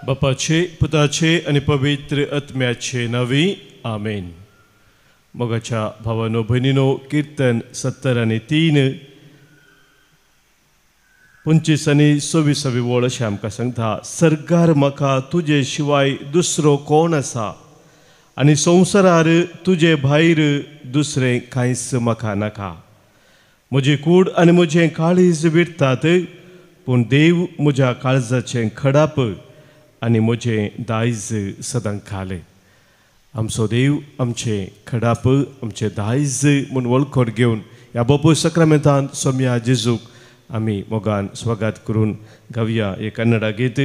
बापाचे, पुताचे आणि पवित्र आत्म्याचे नावी आमेन. मोगाच्या भावानो भयणीनो, कीर्तन 70 आणि 3 25 आणि 26 वळ अशें आमकां सांगता. सर्गार म्हाका तुजे शिवाय दुसरो कोण आसा आनी संवसारार तुजे भायर दुसरें कांयच म्हाका नाका. म्हजी कूड आनी म्हजें काळीज विरतात, पूण देव म्हज्या काळजाचें खडाप आनी म्हजें दायज सदां खाले. आमचो देव आमचें खडाप, आमचें दायज म्हूण वळखून घेवन ह्या बापूय सक्रामेंतांत सोम्या जेजूक आमी मोगान स्वागत करून गावया हे कन्नड गीत.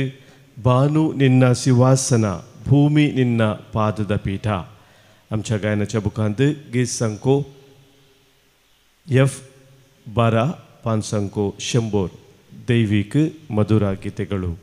बानु निन्न सिंहासना भूमी निन्न पादद पीठ. आमच्या गायनाच्या बुकांत गीत संको F12 पान संको 100 दैविक मधुरा गीतेಗಳು.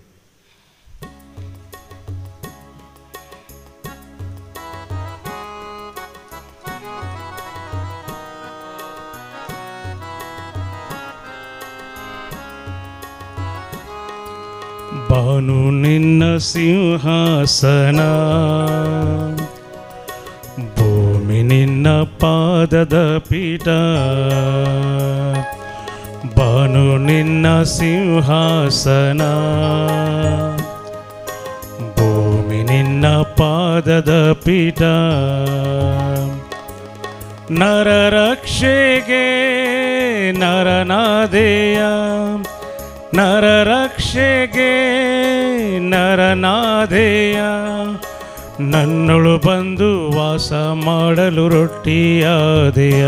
ಬಾನು ನಿನ್ನ ಸಿಂಹಾಸನ ಭೂಮಿ ನಿನ್ನ ಪಾದದ ಪೀಠ. ಬಾನು ನಿನ್ನ ಸಿಂಹಾಸನ ಭೂಮಿ ನಿನ್ನ ಪಾದದ ಪೀಠ. ನರರಕ್ಷೆಗೆ ನರನಾದೆಯ, ನರರಕ್ಷೆಗೆ ನರನಾದೆಯ. ನನ್ನೊಳು ಬಂದು ವಾಸ ಮಾಡಲು ರೊಟ್ಟಿಯಾದೆಯ,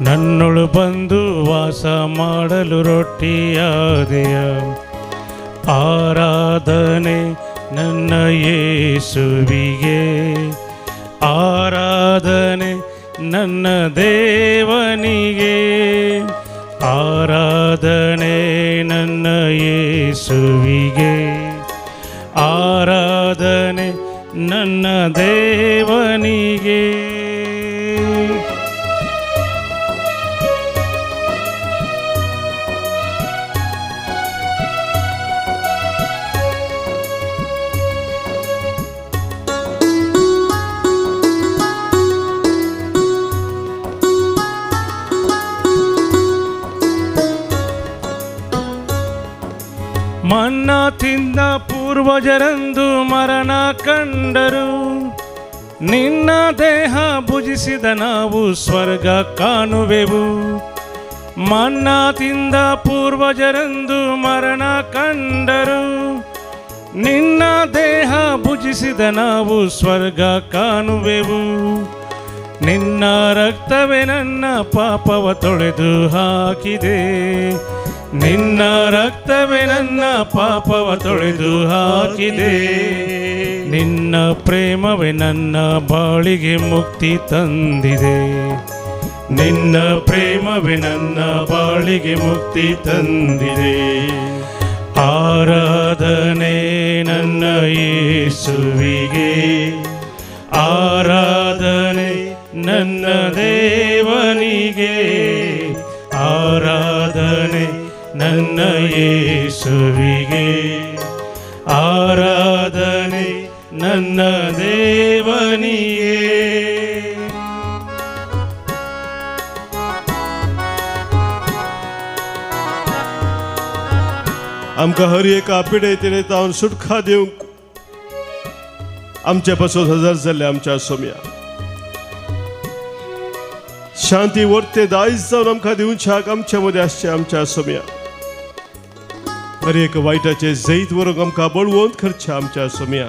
ನನ್ನೊಳು ಬಂದು ವಾಸ ಮಾಡಲು ರೊಟ್ಟಿಯಾದೆಯ. ಆರಾಧನೆ ನನ್ನ ಯೇಸುವಿಗೆ, ಆರಾಧನೆ ನನ್ನ ದೇವನಿಗೆ. ಆರಾಧನೆ ನನ್ನ ಯೇಸುವಿಗೆ, ಆರಾಧನೆ ನನ್ನ ದೇವನಿಗೆ. ಮನ್ನಾ ತಿಂದ ಪೂರ್ವಜರಂದು ಮರಣ ಕಂಡರು, ನಿನ್ನ ದೇಹ ಭುಜಿಸಿದ ನಾವು ಸ್ವರ್ಗ ಕಾಣುವೆವು. ಮನ್ನಾ ತಿಂದ ಪೂರ್ವಜರಂದು ಮರಣ ಕಂಡರು, ನಿನ್ನ ದೇಹ ಭುಜಿಸಿದ ನಾವು ಸ್ವರ್ಗ ಕಾಣುವೆವು. ನಿನ್ನ ರಕ್ತವೇ ನನ್ನ ಪಾಪವ ತೊಳೆದು ಹಾಕಿದೆ, ನಿನ್ನ ರಕ್ತವೇ ನನ್ನ ಪಾಪವ ತೊಳೆದು ಹಾಕಿದೆ. ನಿನ್ನ ಪ್ರೇಮವೇ ನನ್ನ ಬಾಳಿಗೆ ಮುಕ್ತಿ ತಂದಿದೆ, ನಿನ್ನ ಪ್ರೇಮವೇ ನನ್ನ ಬಾಳಿಗೆ ಮುಕ್ತಿ ತಂದಿದೆ. ಆರಾಧನೆ ನನ್ನ ಯೇಸುವಿಗೆ, ಆರಾಧನೆ ನನ್ನ ದೇವನಿಗೆ. ಆರಾಧನೆ ನನ್ನ ಯೇಸುವಿಗೆ, ಆರಾಧನೆ ನನ್ನ ದೇವನಿಗೆ. आमकां हर एका पिडेतेने तावन सुटका दिवंक आमच्या पासून हजर जाल्ले आमच्या सोम्या शांती वर्ते दायज जावन आमकां दिवच्याक आमच्या मदें आसचे आमच्या सोम्या. हर एक वायटाचे जैत व्हरूंक आमकां बळवंत करचे आमच्या सोम्या.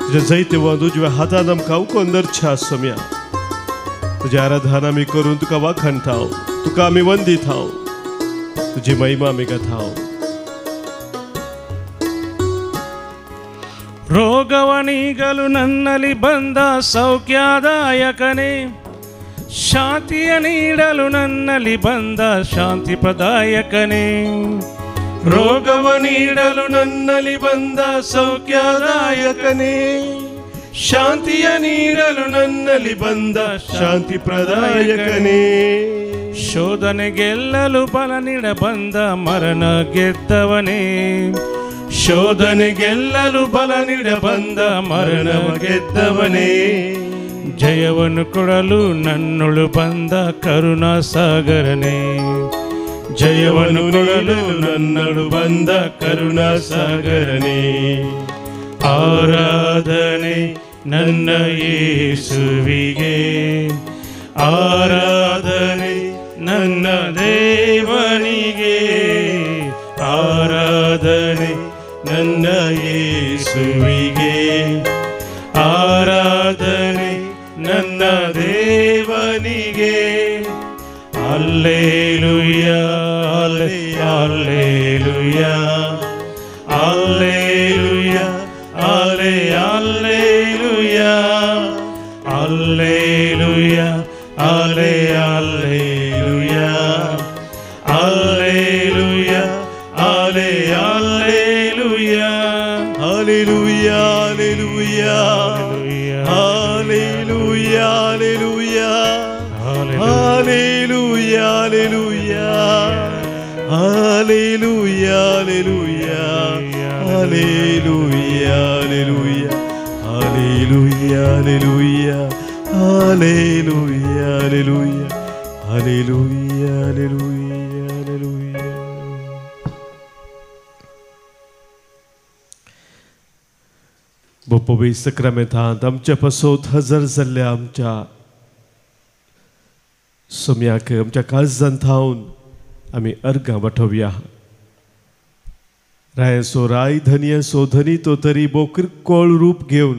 तुजे जैत व्हरून उजव्या हातान आमकां उखोवन धरच्या सोम्या. तुजें आराधना आमी करून तुका वाखणटाव, तुका आमी वंदिताव, तुजी महिमा आमी गाताव. ರೋಗವನಿಗಲು ನನ್ನಲ್ಲಿ ಬಂದ ಸೌಖ್ಯದಾಯಕನೇ, ಶಾಂತಿಯ ನೀಡಲು ನನ್ನಲ್ಲಿ ಬಂದ ಶಾಂತಿ ಪ್ರದಾಯಕನೇ. ರೋಗವ ನೀಡಲು ನನ್ನಲ್ಲಿ ಬಂದ ಸೌಖ್ಯದಾಯಕನೇ, ಶಾಂತಿಯ ನೀಡಲು ನನ್ನಲ್ಲಿ ಬಂದ ಶಾಂತಿ ಪ್ರದಾಯಕನೇ. ಶೋಧನೆ ಗೆಲ್ಲಲು ಬಲ ನೀಡ ಬಂದ ಮರಣ ಗೆದ್ದವನೇ, ಶೋಧನೆ ಗೆಲ್ಲಲು ಬಲ ನೀಡ ಬಂದ ಮರಣವ ಗೆದ್ದವನೇ, ಜಯವನ್ನು ಕೊಡಲು ನನ್ನೊಳು ಬಂದ ಕರುಣಾ ಸಾಗರನೇ, ಜಯವನ್ನು ಕೊಡಲು ನನ್ನೊಳು ಬಂದ ಕರುಣಾ ಸಾಗರನೇ. ಆರಾಧನೆ ನನ್ನ ಯೇಸುವಿಗೆ, ಆರಾಧನೆ ನನ್ನ ದೇವನಿಗೆ, ಆರಾಧನೆ ನನ್ನ ಯೇಸುವಿಗೆ, ಆರಾಧನೆ ನನ್ನ ದೇವನಿಗೆ. Hallelujah hallelujah hallelujah hallelujah hallelujah hallelujah hallelujah hallelujah Hallelujah, hallelujah, hallelujah, hallelujah, hallelujah, hallelujah, hallelujah, hallelujah, hallelujah, hallelujah, hallelujah, hallelujah, hallelujah, hallelujah, hallelujah, hallelujah. बापोबी सक्रमेंतांत आमच्या पासत हजर जाल्ल्या आमच्या सोम्याक आमच्या काळजांत थावन आमी अर्गां वांटोवया. राय सो राय, धनी सो धनी, तो तरी बोकिरकोळ रूप घेवन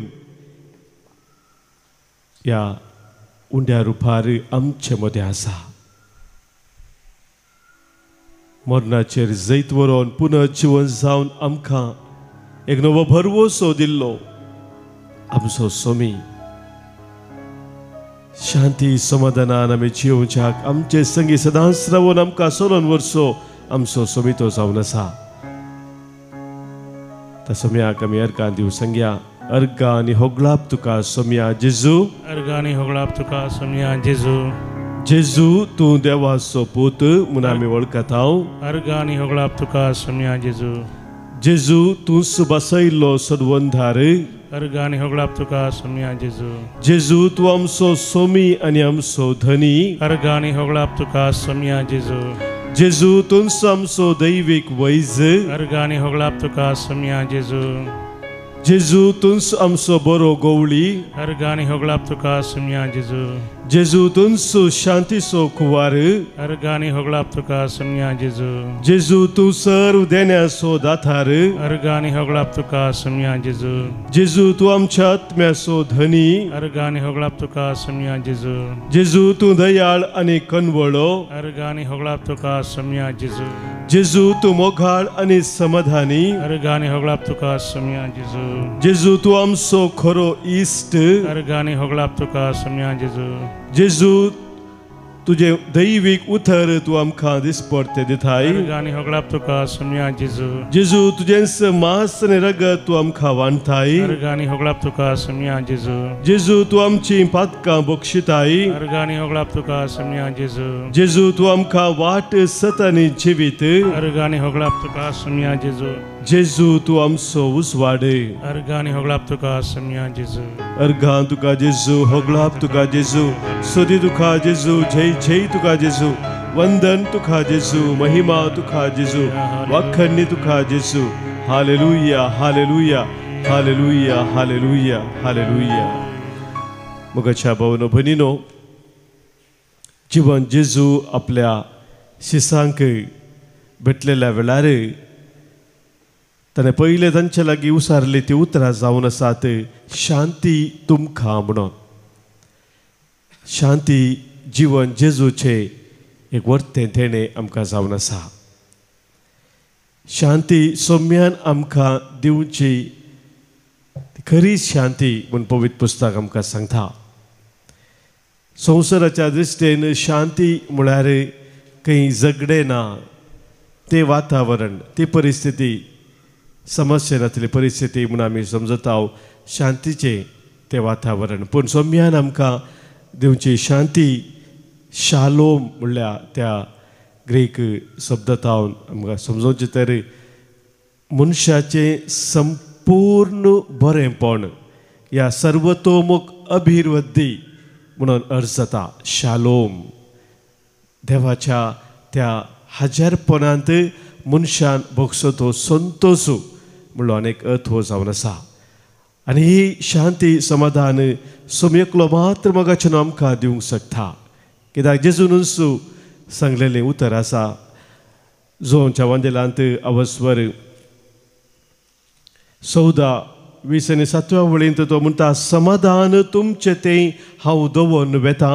या उंड्या रुपार आमचे मदें आसा. मरणाचेर जैत व्हरोन पुनर्जीवन जावन आमकां एक नवो भरवोसो दिल्लो आमचो सोमी. शांती समाधानान आमी जिवच्याक आमचे संगी सदांच रावून आमकां सोलोन वर्सो आमचो सोमी तो जावन आसा. त्या सोम्याक आमी अर्गां दिवं सांगया. अर्गां आनी होगलाप तुका सोम्या जेजू, अर्गां आनी होगलाप तुका सोम्या जेजू. जेजू तूं देवाचो पूत म्हूण आमी वळखता. अर्गां आनी होगलाप तुका सोम्या जेजू. जेजू तूं बसयल्लो सदवंधार. अर्गां आनी होगलाप तुका सोम्या जेजू. जेजू तूं आमचो सोमी आनी आमचो धनी. अर्गां आनी होगलाप तुका सोम्या जेजू. जेजू तूंच आमचो दैवीक वैज. अर्गां आनी होगलाप तुका सोम्या जेजू. जेजू तूंच आमचो बरो गवळी. अर्गां आनी होगलाप तुका सोम्या जेजू. जेजू तूंच शांतीचो कुंवार. अर्गां आनी होगलाप तुका सोम्या जेजू. जेजू तूं सर्व देण्याचो दातार. अर्गां आनी होगलाप तुका सोम्या जेजू. जेजू तूं आमच्या आत्म्याचो धनी. अर्गां आनी होगलाप तुका सोम्या जेजू. जेजू तूं दयाळ आनी कनवळो. अर्गां आनी होगलाप तुका सोम्या जेजू. जेजू तूं मोगाळ आनी समाधानी. अर्गां आनी होगलाप तुका सोम्या जेजू. जेजू तूं आमचो खरो इश्ट. अर्गां आनी होगलाप तुका सोम्या जेजू. जेजू तुझे दैवीक उतर तूं आमकां दिसपट ते दिताय. अर्गां आनी होगलाप तुका सोम्या जेजू. जेजू तुजेंच मांस आनी रगत तूं आमकां वांडताय. अर्गां आनी होगलाप तुका सोम्या जेजू. जेजू तूं आमची पातकां बक्षिताय. अर्गां आनी होगलाप तुका सोम्या जेजू. जेजू तूं आमकां वाट सत आनी जिवीत. अर्गां आनी होगलाप तुका सोम्या जेजू. जेजू तूं आमचो उजवाड. अर्गां आनी होगलाप तुका सोम्या जेजू. अर्गां तुका जेजू, होगलाप तुका जेजू, स्तुती तुका जेजू, जय जय तुका जेजू, वंदन तुका जेजू, महिमा तुका जेजू, वाखणी तुका जेजू. Hallelujah hallelujah hallelujah hallelujah hallelujah. मोगाच्या भावनो भयणीनो, जीवन जेजू आपल्या शिसांक भेटलेल्या वेळार ताणें पयले तांचे लागीं उसारली ती उतरां जावन आसात शांती तुमकां म्हणून. शांती जीवन जेजूचे एक वर्तें तेणें आमकां जावन आसा. शांती सोम्यान आमकां दिवची खरी शांती म्हूण पवित्र पुस्तक आमकां सांगता. संवसाराच्या दृश्टेन शांती म्हळ्यार खंय झगडे ना, ते वातावरण, ती परिस्थिती, समस्या नासली परिस्थिती म्हूण आमी समजता शांतीचे ते वातावरण. पूण सोम्यान आमकां दिवची शांती शालोम म्हणल्या त्या ग्रीक शब्दांतल्यान आमकां समजोवचें तर मनशाचे संपूर्ण बरेपण या सर्वतोमुख अभिवृद्धी म्हणून अर्थ जाता शालोम. देवाच्या त्या हजारपणांत मनशान भोगसो तो संतोष म्हणलो अनेक अर्थ हो जावन आसा. आनी ही शांती समाधान सोमयकलो मात्र मोगाचें आमकां दिवंक शकता. कित्याक जेजूनच सांगलेलें उतर आसा जोच्या वंदेलांत अवस्वर 14:20 वळींत तो म्हणटा, समाधान तुमचें तें हांव दवरून वेता,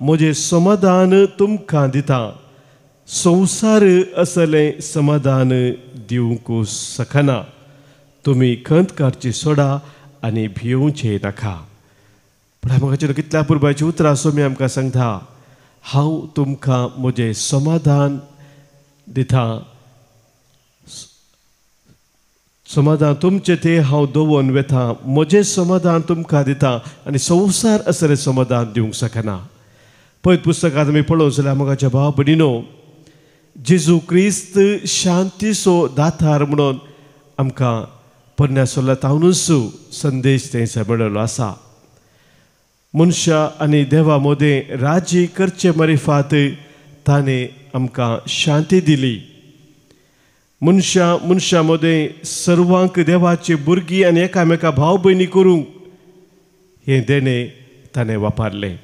म्हजें समाधान तुमकां दिता. संवसार असलें समाधान दिवंक शकना. तुमी खंत काडची सोडा आनी भिवूंचे नाका. पण म्हाका कितल्या पुरबाची उतरां सोमी आमकां सांगता, हांव तुमकां म्हजें समाधान दिता. समाधान तुमचें तें हांव दवरून वेता, म्हजें समाधान तुमकां दिता आनी संवसार असलें समाधान दिवंक शकना. पळयत पुस्तकांत आमी पळोवंक जाल्यार मोगाच्या भाव भयणीनो, जेजू क्रिस्त शांतीचो दातार म्हणून आमकां परमेश्वरांतल्यानूच संदेश थंयसर मेळिल्लो आसा. मनशा आनी देवा मदें राजी करचे मार्फत ताणें आमकां शांती दिली. मनशा मदें सर्वांक देवाची भुरगीं आनी एकामेका भाव भयणी करूंक हें देणें ताणें वापरलें.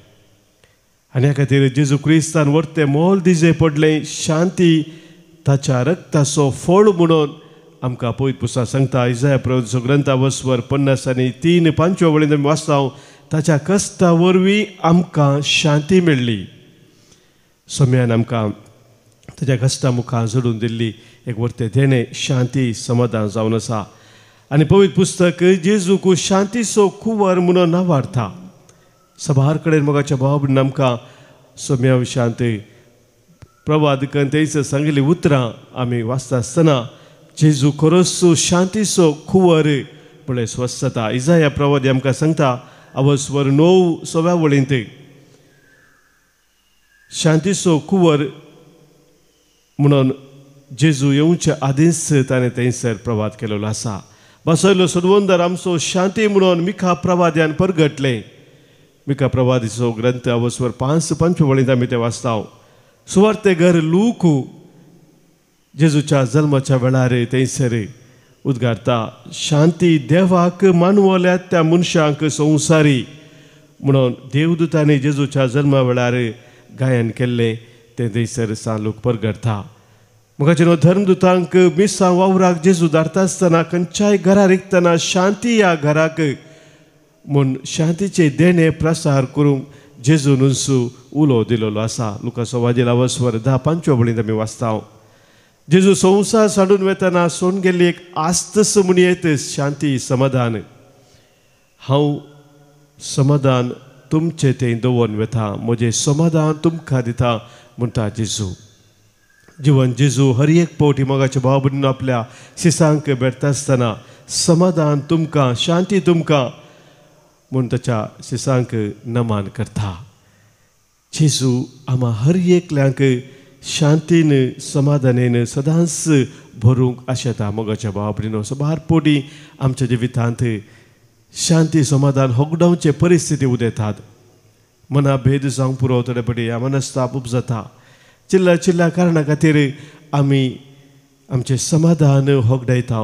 आनी ह्या खातीर जेजू क्रिस्तान व्हडलें मोल दिजें पडलें. शांती ताच्या रक्ताचो फळ म्हणून आमकां पळयत पुस्तक सांगता. इसाया प्रवक्त्याचो ग्रंथ अवस्वर 50:3-5 वळींत आमी वाचता, ताच्या कश्टा वरवीं आमकां शांती मेळ्ळी. सोम्यान आमकां ताच्या कश्टा मुखार झडून दिल्ली एक व्हडलें देणें शांती समाधान जावन आसा. आनी पवित्र पुस्तक जेजूक शांतीचो कुंवर म्हणून नांवारता. सभार कडेन मोगाच्या भाव भयणीन आमकां सोम्या विशांत प्रवाद थंयसर सांगिल्लीं उतरां आमी वाचता आसतना जेजू खरोच शांतीचो कुंवर म्हळ्यार स्वस्थता. इसाया प्रवादी आमकां सांगता अवस्वर 9 वळींत, शांतीचो कुंवर म्हणून जेजू येवचे आदींच ताणें थंयसर प्रवाद केलेलो आसा. बसयलो सोडवंदर आमचो शांती म्हणून मिखा प्रवाद्यान परगटलें. मिखा प्रवादीचो ग्रंथ अवस्वर 5 वळींत आमी तें वाचता. सुवार्ते घर लूक जेजूच्या जल्माच्या वेळार थंयसर उद्गारता, शांती देवाक मानवल्यात त्या मनशांक संवसारी म्हणून देवदूतांनी जेजूच्या जल्मा वेळार गायन केल्लें तें थंयसर सांगूक परगटता. म्हाका धर्मदुतांक मिसां वावराक जेजू धाडटा आसतना खंयच्याय घरा रिकतना शांती ह्या घराक म्हूण शांतीचे देणें प्रसार करूंक जेजूनच उलो दिलेलो आसा. लुकाचो वाजेल अवस्वर 10:5 वळींत आमी वाचता. जेजू संवसार साडून वेतना सोडून गेल्ली एक आस्तस म्हणयत शांती समाधान. हांव समाधान तुमचें तें दवरून वेता, म्हजें समाधान तुमकां दिता म्हणटा जेजू. जिवन जेजू हर एक पावटी मोगाच्या भाव भयणीनो आपल्या शिसांक भेटता आसतना समाधान तुमकां, शांती तुमकां म्हूण ताच्या शिसांक नमन करता. जेजू आम्हा हर एकल्यांक शांतीन समाधानेन सदांच भरूंक आशेता. मोगाच्या भाव भयणीनो, सबार पोटी आमच्या जिवितांत शांती समाधान होगडावचे परिस्थिती उदेतात. मना भेद जावंक पुरो थोडे पटी मनस्ताप उपजाता. चिल्ल्या कारणा खातीर आमी आमचें समाधान होगडायता.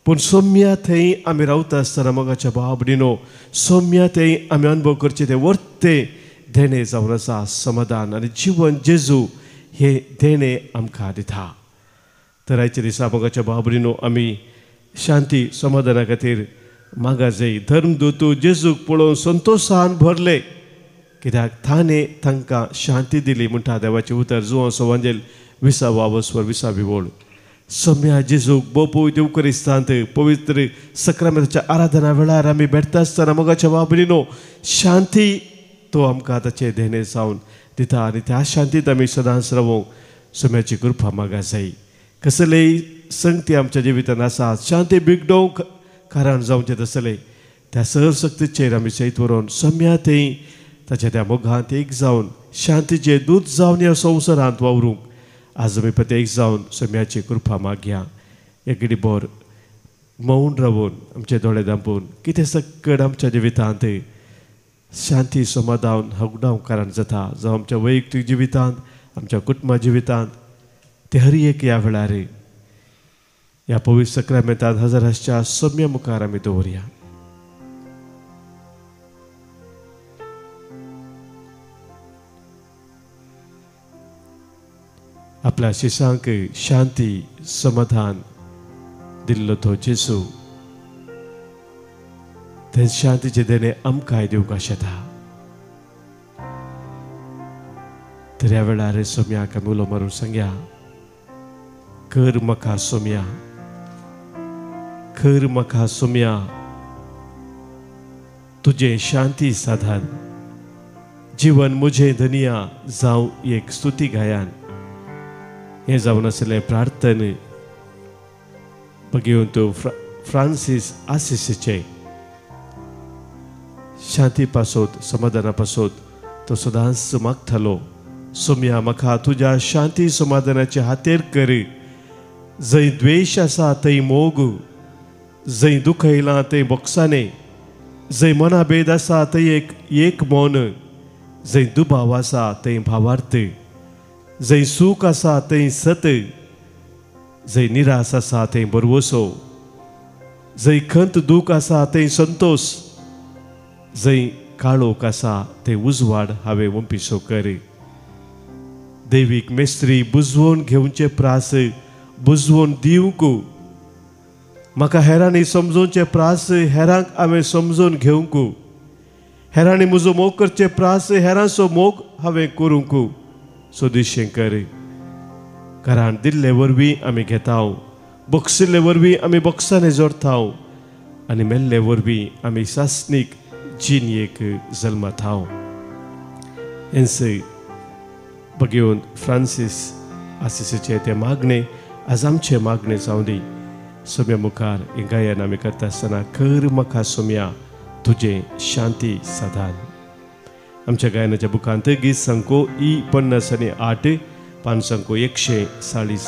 पूण सौम्या थंय आमी रावता आसतना मोगाच्या भाव भयणीनो, सौम्या थंय आमी अनुभव करचे तें व्हडलें देणें जावन आसा समाधान. आनी जिवन जेजू हे देणें आमकां दिता. तर आयच्या दिसा मोगाच्या भाव भयणीनो आमी शांती समाधाना खातीर मागा जाय. धर्मदूत जेजूक पळोवन संतोशान भरले कित्याक ताणें तांकां शांती दिली म्हणटा देवाचें उतर. जुवांचो वांजेल 20 अवस्वर 20 वळ. सौम्या जेजूक बोपूय देवकरिस्तांत पवित्र सक्रामेंताच्या आराधना वेळार आमी भेटता आसतना मोगाच्या भाव भयणीनो शांती तो आमकां ताचें देणें जावन दिता. आनी त्या शांतीत आमी सदांच रावूंक सौम्याची कृपा मागा जाय. कसलेय संगती आमच्या जिवितांत आसा, शांती बिगडोवंक कारण जावचें तसलें त्या सहशक्तीचेर आमी सैत व्हरून सौम्या थंय ताच्या त्या मोगांत एक जावन शांतीचें दूत जावन ह्या संवसारांत वावरूंक आज आमी प्रत्येक जावन सौम्याची कृपा मागया. एक घडी बोर मौन रावून आमचे दोळे धांपून कितें सकट आमच्या जिवितांत शांती समाधान हगडाव कारण जाता जावं आमच्या वैयक्तीक जिवितांत आमच्या कुटुंबा जिवितांत ते हर एक ह्या वेळार ह्या पवित्र सक्रामेंतांत हजर आसच्या सोम्या मुखार आमी दवरया. आपल्या शिशांक शांती समाधान दिल्लो तो जेजू ते शांतीचे देणे आमकांय दिवंक शकता. तर ह्या वेळार सोम्याक आमी उलो मारून सांगया, कर म्हाका सोम्या, कर म्हाका सोम्या तुझे शांती साधन. जीवन मुझे धनिया जावं एक स्तुती गायन हें जावन आसलें प्रार्थना बघून तो फ्रांसीस आसिसीचे शांती पासोत समाधाना पासोत तो सदांच मागतालो, सोम्या म्हाका तुज्या शांती समाधानाचे हातेर कर. जंय द्वेष आसा थंय मोग, जंय दुख येयलां थंय बोगसाणे, जंय मना भेद आसा थंय एक मौन, जंय दुबाव आसा थंय भावार्थ, जंय सूख आसा थंय सत, जंय निराश आसा थंय बरवसो, जंय खंत दूख आसा थंय संतोष, जंय काळोख आसा थंय उजवाड हांवें वंपिसो कर. दैवीक मेस्त्री बुजवून घेवचे प्रास बुजवून दिवंक, म्हाका हेरांनी समजोवचे प्रास हेरांक हांवें समजून घेवंक, हेरांनी म्हजो मोग करचे प्रास हेरांचो मोग हांवें करूंक सोदिशें कर. कारण दिल्ले वरवीं आमी घेताव, बक्षिल्ले वरवीं आमी बक्षांनी जोडताव आनी मेल्ले वरवीं आमी सासनीक जिणयेक जल्मताव. हेंच बघून फ्रांसीस आसिसीचे ते मागणे आज आमचे मागणे जावं दी. सोम्या मुखार हें गायन आमी करता आसतना कर म्हाका सोम्या तुजें शांती साधन. आमच्या गायनाच्या बुकांत गीत संको E58 पान संको 142.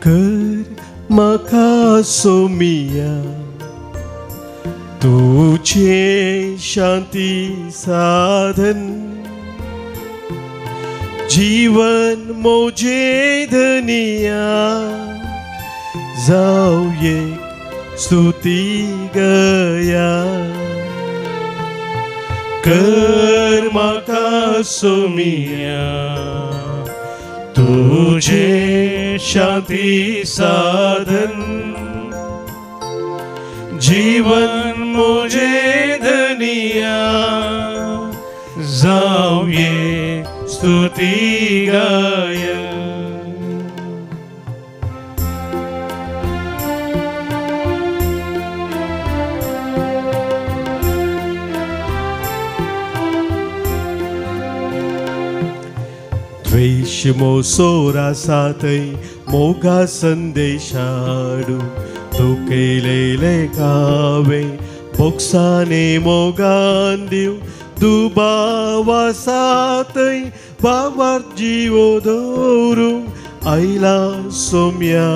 कर म्हाका सोम्या तुझे शांती साधन. जीवन मोजे धनिया जाऊ एक स्तुती गया. कर म्हाका सोम्या तुझे शांती साधन. जीवन मुझे धनिया जाऊ ये स्तुती गायन. द्वेष मोसोरा साथै मोगा संदेशाडू तू केलेले कावे बोक्साने मोगान दिव. दुबावा साथै बाबार जीवो दवरू आयला सोम्या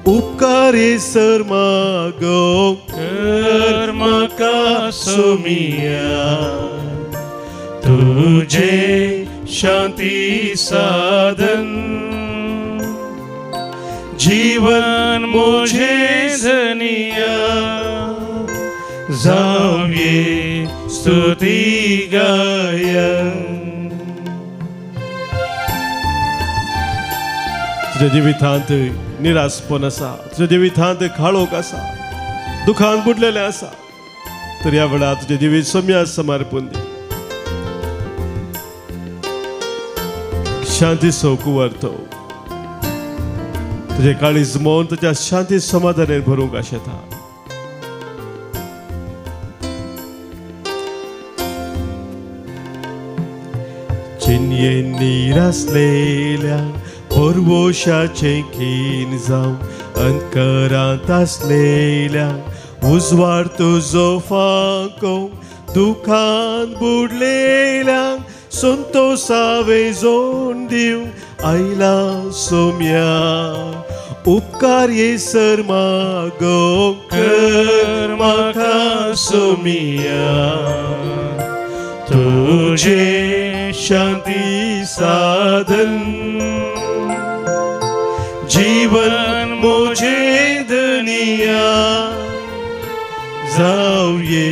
उपकारे सर मागो. कर म्हाका सोम्या तुझे शांती साधन. जीवन मुझे धनिया जाऊ ये स्तुती गायन. तुझ्या जिवितांत निराशपण आसा, तुझ्या जिवितांत काळोख आसा, दुखान बुडलेले आसा, तर ह्या वेळार तुझे जिवीत सोम्या समर्पण दी. शांती सोकुवरतो तुझे काळीज मोन तुझ्या शांती समाधानान भरूंक आशेता. चिन्येन निरासलेल्या परवोशाचे खीण जावं अंतरांत आसलेल्या उजवाड तुजो फांको दुखान बुडलेल्यांक संतोषावे जोड दिवंक आयला सोम्या उपकार येसर मागो कर म्हाका सोमिया तुझे शांती साधन जीवन मुझे दुनिया जाऊ ये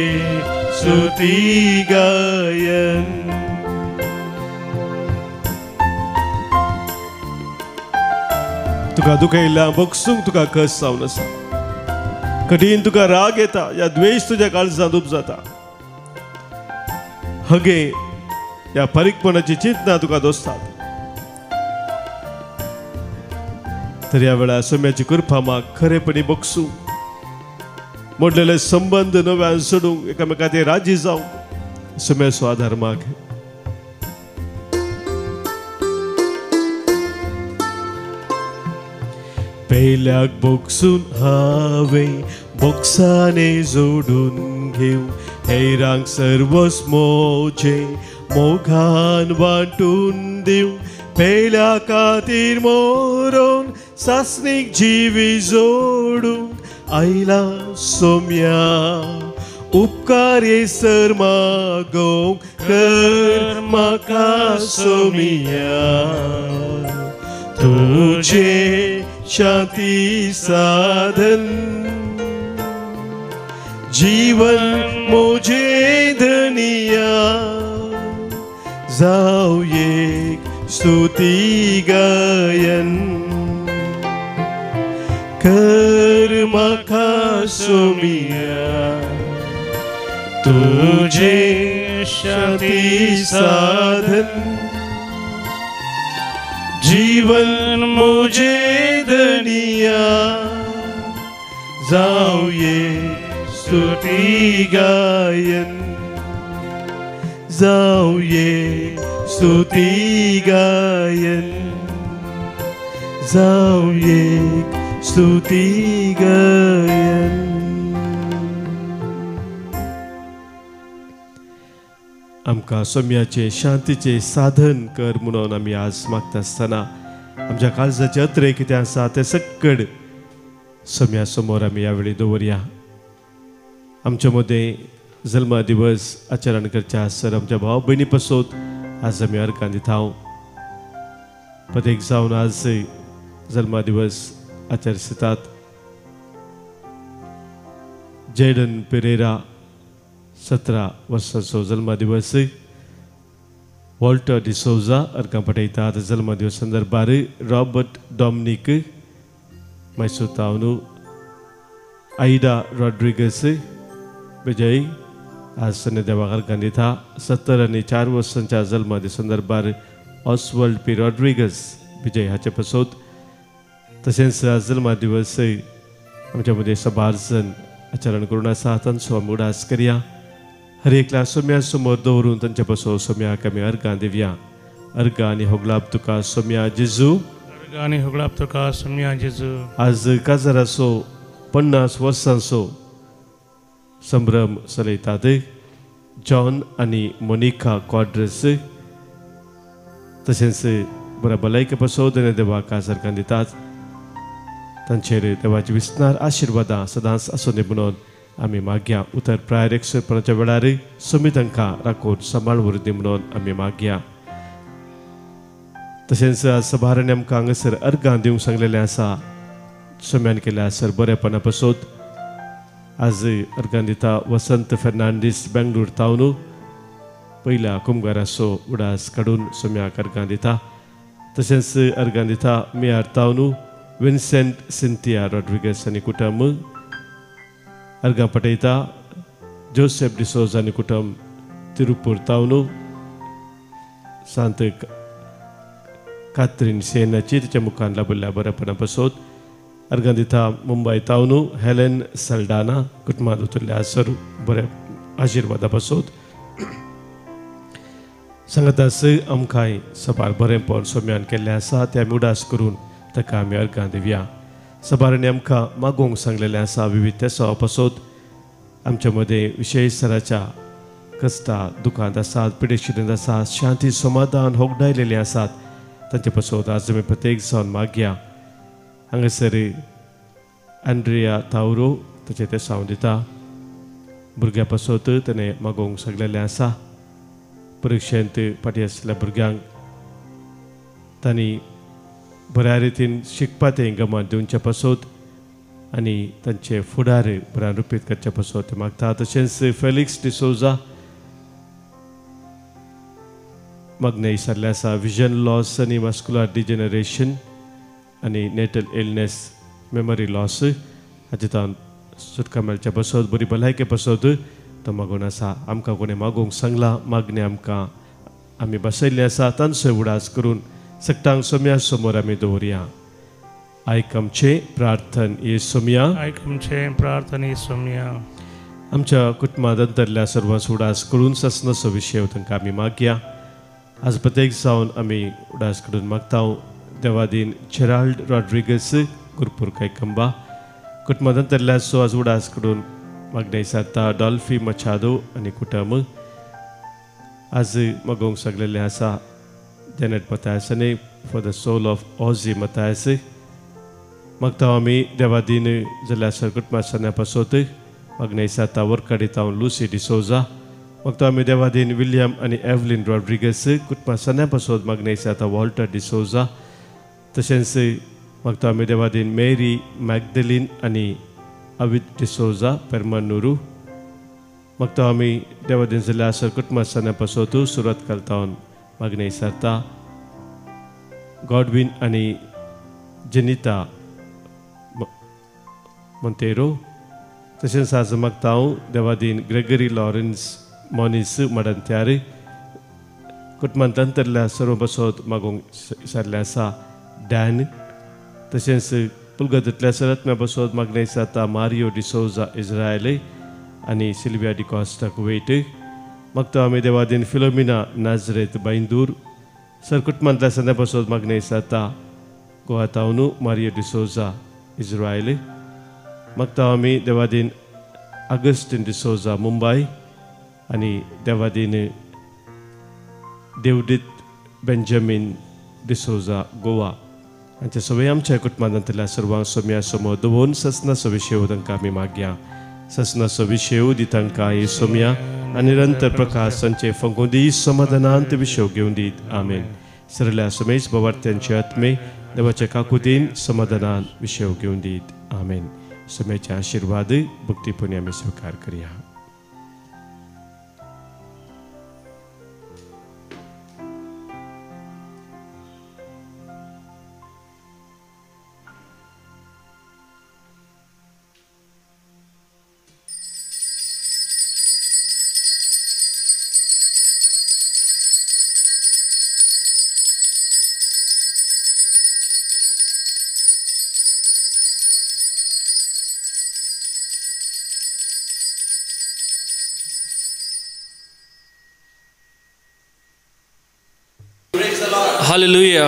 स्तुती गायन तुका दुखयला बगसूंक तुका कस जावन आसा कठीण तुका राग येता या द्वेष तुझ्या काळजांत उपजाता हगे या परीकपणाची चिंतना तुका दोसतात तर या वेळा सोम्याची कृपा माग खरेपणी बगसूं मोडलेले संबंध नव्यान सोडूंक एकामेकांचेर राजी जावंक सोम्याचो आधार माग पयल्याक बोगसून हांवें बोक्साने जोडून घेवं हेरांक सर्वस मोजे मोगान वांटून दिवं पयल्या खातीर मोरोन सासणीक जिवी जोडूंक आयला सोम्या उपकार येसर मागोवंक कर म्हाका सोमिया तुझे शांती साधन जीवन मुझे दुनिया जाऊ एक स्तुती गायन कर म्हाका सोमिया तुझे शांती साधन जीवन मुझे दुनिया जाऊ ये स्तुती गायन जाऊ ये स्तुती गायन जाऊ ये स्तुती गायन आमकां सोम्याचे शांतीचे साधन कर म्हणून आमी आज मागता आसतना आमच्या काळजाचे अत्रे कितें आसा ते सकड सोम्या समोर आमी ह्या वेळी दवरया आमच्या मदें जल्मा दिवस आचरण करचे आसर आमच्या भाव भयणी पासत आज आमी अर्घां दिता पदेक जावन आज जल्मा दिवस आचरितात जेडन पेरेरा 17 वर्सांचो जल्मा दिवस वॉल्टर डिसोजा अर्घां पठयतात जल्मा दिवस संदर्भार रॉबर्ट डॉमिनिक मैसूर तावन आयडा रॉड्रिगस विजय आज सन्निदेवाक अर्घां दिता 70 आनी 4 वर्सांच्या जल्मा दिवस संदर्भार ऑस्वल्ड पी रॉड्रिगस विजय हाचे पासत तशेंच आज जल्मा दिवस आमच्या मदें सबारजन आचरण करून आसा तांचो आमी उडास करया हर एकल्या सोम्या समोर दवरून तांचे पासो सोम्याक आमी अर्घां दिवया अर्घां आनी होगलाप तुका सोम्या जेजू अर्घां आनी होगलाप तुका सोम्या जेजू आज काजाराचो 50 वर्सांचो संभ्रम चलयतात जॉन आनी मोनिका क्वाड्रस तशेंच बऱ्या भलायके पासत देवाक आज अर्घां दितात तांचेर देवाची विस्तार आशिर्वादां सदांच आसूं दी म्हणून आमी मागया उतर प्रायर एकसरपणाच्या वेळार सोमी तांकां राखून सांबाळ उरूं दी म्हणून आमी मागया तशेंच आज सभारांनी आमकां हांगासर अर्घां दिवंक सांगलेलें आसा सोम्यान केल्या आसर बरेपणा पासत आज अर्घां दिता वसंत फेर्नांडीस बेंगळूर तावन पयल्या कुंभाराचो उडास काडून सोम्याक अर्घां दिता तशेंच अर्घां दिता मेयार तावन विन्सेंट सिंथिया रॉड्रिगस आनी कुटुंब अर्घां पठयता जोसेफ डिसोज आनी कुटुंब तिरुपूर तावन सांत कात्रीन सेनाची तिच्या मुखान लाभल्या बरेपणा पासत अर्घां दिता मुंबय तावन हेलेन सल्डाना कुटुंबांत उतरल्या आसर बरे आशिर्वादा पासत सांगतास आमकांय सबार बरेंपण सोम्यान केल्लें आसा तें आमी उडास करून ताका आमी अर्घां दिवया सबारांनी आमकां मागोवंक सांगलेलें आसा विविध तेसां पासत आमच्या मदें विशेश स्तराच्या कश्टां दुखांत आसात पिडेशिरींत आसात शांती समाधान होगडायलेलीं आसात तांचे पासत आज आमी प्रत्येक जावन मागया हांगासर आंड्रिया तावरो ताचे तेसां हांव दिता भुरग्यां पासत ताणें मागोवंक सांगलेलें आसा परिक्षेंत फाटीं आसलेल्या भुरग्यांक तांणी बऱ्या रितीन शिकपा तें गमत दिवचे पासत आनी तांचे फुडार बऱ्या रुपीत करचे पासत ते मागता तशेंच फेलिक्स डिसोजा मागणे विचारले आसा विजन लॉस आनी मस्कुलर डिजेनरेशन आनी नेटल इलनेस मेमरी लॉस हातूंत सुटका मेळचे पासत बरी भलायके पासत तो मागून आसा आमकां कोणें मागोवंक सांगला मागणे आमकां आमी बसयल्लीं आसा तांचो उडास करून सक्तांक सोम्या समोर आमी दवरया आयक आमचे प्रार्थन येसुम्या आयकमचे प्रार्थना येसुम्या आमच्या कुटुंबांत अंतरल्या सर्वांस उडास करून ससनसो विशय तांकां आमी मागया आज प्रत्येक जावन आमी उडास करून मागता देवादीन जेराल्ड रॉड्रिगस गुरपूर कैकंबा कुटुंबांत अंतरल्या सो आज उडास करून मागणे सारता डॉल्फी मचादो आनी कुटुंब आज मागोवंक सांगलेलें आसा जेनेट मतायसाने for the soul of Ozzie Mathias मागता आमी देवादीन जाल्यार सरकुटुंबा सन्या पासत मागणे सारता वरकाडीता लुसी डिसोजा मागता आमी देवादीन विलियम आनी एवलिन रॉड्रिगस कुटुंबा सन्या पासत मागणे सारता वॉल्टर डिसोजा तशेंच मागता आमी देवादीन मेरी मॅगदलीन आनी अविद डिसोजा पेरमानुरू मागता आमी देवादीन जाल्यार सरकुटुंबा सन्या पासत सुरत घालता मागणे सारता गॉडविन आनी जेनिता मोंतेरो तशेंच आज मागता हांव देवादीन ग्रेगरी लॉरेन्स मॉनिस मडंत्यार कुटुंबांत अंतरल्या सर्व पासत मागोवंक विचारलें आसा डॅन तशेंच पुलगतूंतल्या सरत्म्या पासत मागणे सारता मारियो डिसोजा इज्रायल आनी सिल्विया डिकॉस्टा कुवेट मागता आमी देवादीन फिलोमिना नाझरेत बांदूर सरकुटुंबांतल्या सन्या पासत मागणे सारता गोवातावनू मारियो डिसोजा इज्रायल मागता आमी देवादीन अगस्टीन डिसोजा मुंबय आनी देवादीन डेव्हिड बेंजामिन डिसोजा गोवा हांचे सगळे आमच्या कुटुंबांतल्या सर्वांक सोम्या समोर दवरून ससनाचो विशय तांकां आमी मागया ससनाचो विशय दी तांकां ही सोम्या आनी निरंतर प्रकाश सांचे फंगोदी समाधानांत विशय घेवन दीत आमेन सरल्या समेश भवार्थ्यांचे आत्मे देवाच्या काकुतीन समाधानान विशय घेवन दीत आमेन समेचे आशीर्वाद भक्तीपणी आमी स्वीकार करया हालेलुया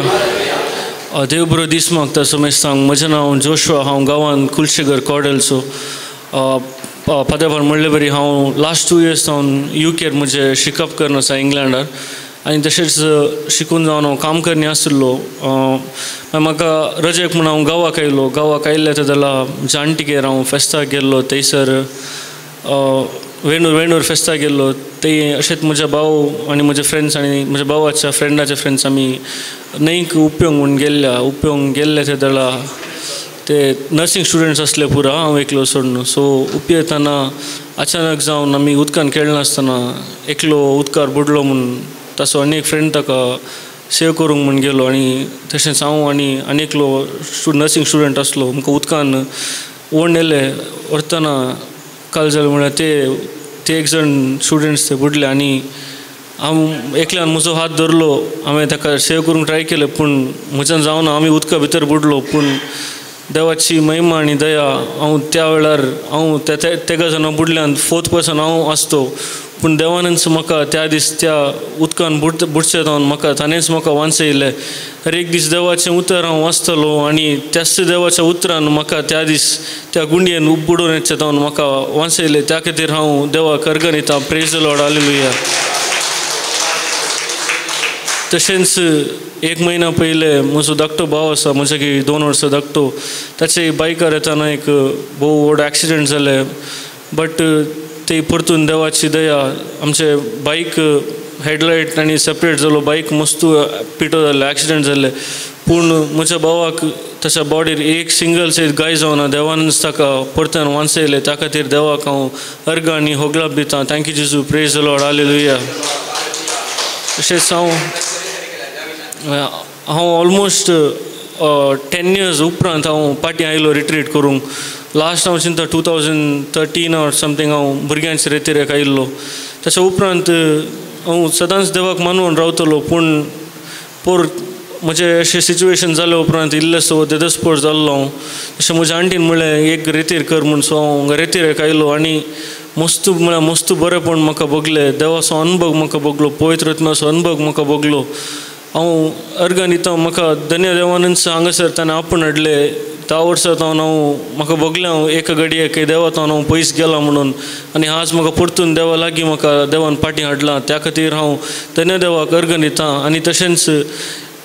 देव बरो दीस मागता समेज सांग म्हजें नांव जोशुआ हांव गांवांत कुलशेगर कॉडेलचो पदाभार म्हणले बरी हांव लास्ट 2 years सावन UK म्हजें शिकप करन आसा इंग्लंडार आनी तशेंच शिकून जावन हांव काम करनी आसलो म्हाका रजेक म्हूण हांव गांवाक आयिल्ले ते जाल्यार जाणटेगेर हांव फेस्ताक गेल्लो थंयसर वेणूर फेस्ताक गेल्लो थंय अशेंच म्हजे भाव आनी म्हजे फ्रेंड्स आनी म्हज्या भावाच्या फ्रेंडाचे फ्रेंड्स आमी न्हंयक उपयोंक म्हूण गेल्ले ते जाल्यार ते नर्सिंग स्टुडंट्स असले पुरा हांव एकलो सोडून सो उपी येताना अचानक जावन आमी उदकान खेळनासतना एकलो उदकार बुडलो म्हूण ताचो आनी एक फ्रेंड ताका सेव करूंक म्हूण गेलो आनी तशेंच हांव आनी एकलो नर्सिंग स्टुडंट आसलो आमकां उदकान ओन येले व्हरतना काल जालें म्हळ्यार ते एक जण स्टुडंट्स ते बुडले आनी हांव एकल्यान म्हजो हात धरलो हांवें ताका सेव करूंक ट्राय केलें पूण म्हज्यान जावना आमी उदका भितर बुडलो पूण देवाची महिमा आनी दया हांव त्या वेळार हांव तेगा जाणां बुडल्यान 4th person हांव आसतो पूण देवानच म्हाका त्या दीस त्या उदकान बुडचे जावन म्हाका ताणेंच म्हाका वाचयलें. तर एक दीस देवाचें उतर हांव वाचतलो आनी त्याच देवाच्या उतरान म्हाका त्या दीस त्या गुंडयेन बुडोवन येचें जावन म्हाका वाचयलें. त्या खातीर हांव देवाक अर्गनिता. Praise the Lord. हालेलुया. तशेंच एक म्हयना पयले म्हजो धाकटो भाव आसा, म्हज्या 2 वर्सां धाकटो, ताचे बायकार येताना एक भोव व्हड एक्सिडेंट जालें. बट ते परतून देवाची दया, आमचे बाईक हेडलायट आनी सेपरेट जालो, बाईक मस्तू पिटो जाल्ले, एक्सिडेंट जाल्ले. पूण म्हज्या भावाक ताच्या बॉडीर एक सिंगल सायज गाय जावना. देवानच ताका परतून वाचयलें. त्या खातीर देवाक हांव अर्ग आनी होगलाप दितां. थँक्यू जेजू. Praise the Lord. हालेलुया. तशेंच हांव ऑलमोस्ट 10 years उपरांत हांव पाटी आयलो रिट्रीट करूंक. लास्ट हांव चिंता 2013 ऑर समथींग हांव भुरग्यांचे रेतीरेक आयिल्लो. ताच्या उपरांत हांव सदांच देवाक मानून रावतलो. पूण म्हजें अशें सिच्युएशन जाले उपरांत इल्लेसो देदस्पोट जाल्लो हांव. अशें म्हज्या आंटीन म्हणलें एक रेतीर कर म्हूण. सो हांव रेतीरेक आयलो आनी मस्तू म्हळ्यार मस्तू बरेंपण म्हाका भोगलें. देवाचो अनुभव म्हाका भोगलो, पवित्र आत्म्याचो अनुभव म्हाका भोगलो. हांव अर्गान दिता. म्हाका धन्य देवानंद हांगासर ताणें आपूण हाडले. 10 वर्सां जावन म्हाका भोगलें हांव एका घडयेक देवातावन हांव पयस गेलां म्हणून. आनी आज म्हाका परतून देवा लागीं म्हाका देवान पाटी हाडलां. त्या खातीर हांव धन्य देवाक अर्ग दितां. आनी तशेंच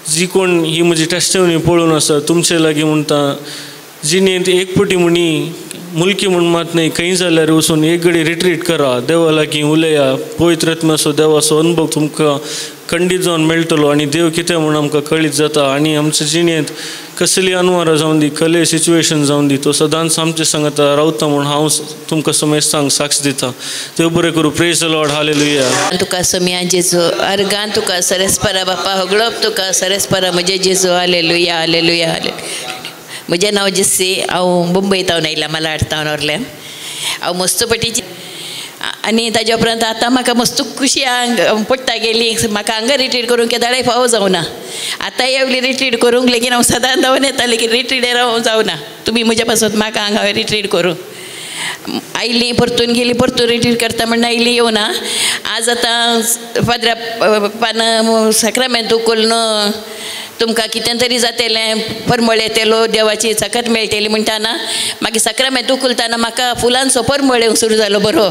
जी कोण ही म्हजी टेस्टिमनी पळोवन आसा तुमचे लागीं म्हणटा, जिणेंत एक पटी म्हणी मुलकी म्हूण मात न्ही, खंय जाल्यार वचून एक घडी रिट्रीट करा, देवा लागीं उलया. पवित्र आत्म्याचो देवाचो अनुभव तुमकां खंडीत जावन मेळटलो आनी देव कितें म्हूण आमकां कळीत जाता. आनी आमच्या जिणेंत कसली अनवरां जावन दी, कसलेय सिच्युएशन जावन दी, तो सदांच आमचे सांगता रावता म्हूण हांव तुमकां समेस्तांक साक्ष दिता. देव बरें करूं. Praise the Lord. हालेलुया. तुका सोम्या जेजू अर्गान तुका सरस्परा बापा होगळप तुका सरस्परा म्हजे जेजू. हालेलुया. हालेलुया. हालेलुया. म्हजें नांव जेस्सी. हांव मुंबय तावन आयलां, मलाड तावन व्हरल्यान. हांव मस्त पटीची आनी ताज्या उपरांत आतां म्हाका मस्त खुशी पडटा गेली. म्हाका हांगा रिट्रीट करूंक केदाळे फावो जावना. आतां येवली रिट्रीट करूंक, लेगीन हांव सदां धांवन येता, लेगीन रिट्रीटेर हांव जावना. तुमी म्हज्या पासून म्हाका हांगा रिट्रीट करूं आयली, परतून गेली, परतून रिट्रीट करता म्हणून आयली येवना. आज आतां फादरा पान सक्रामेंत उखलून तुमकां कितें तरी जातलें, परमळ येतलो, देवाची सकत मेळटली म्हणटाना मागीर सक्रामेंत उखलताना म्हाका फुलांचो परमळ येवंक सुरू जालो बरो.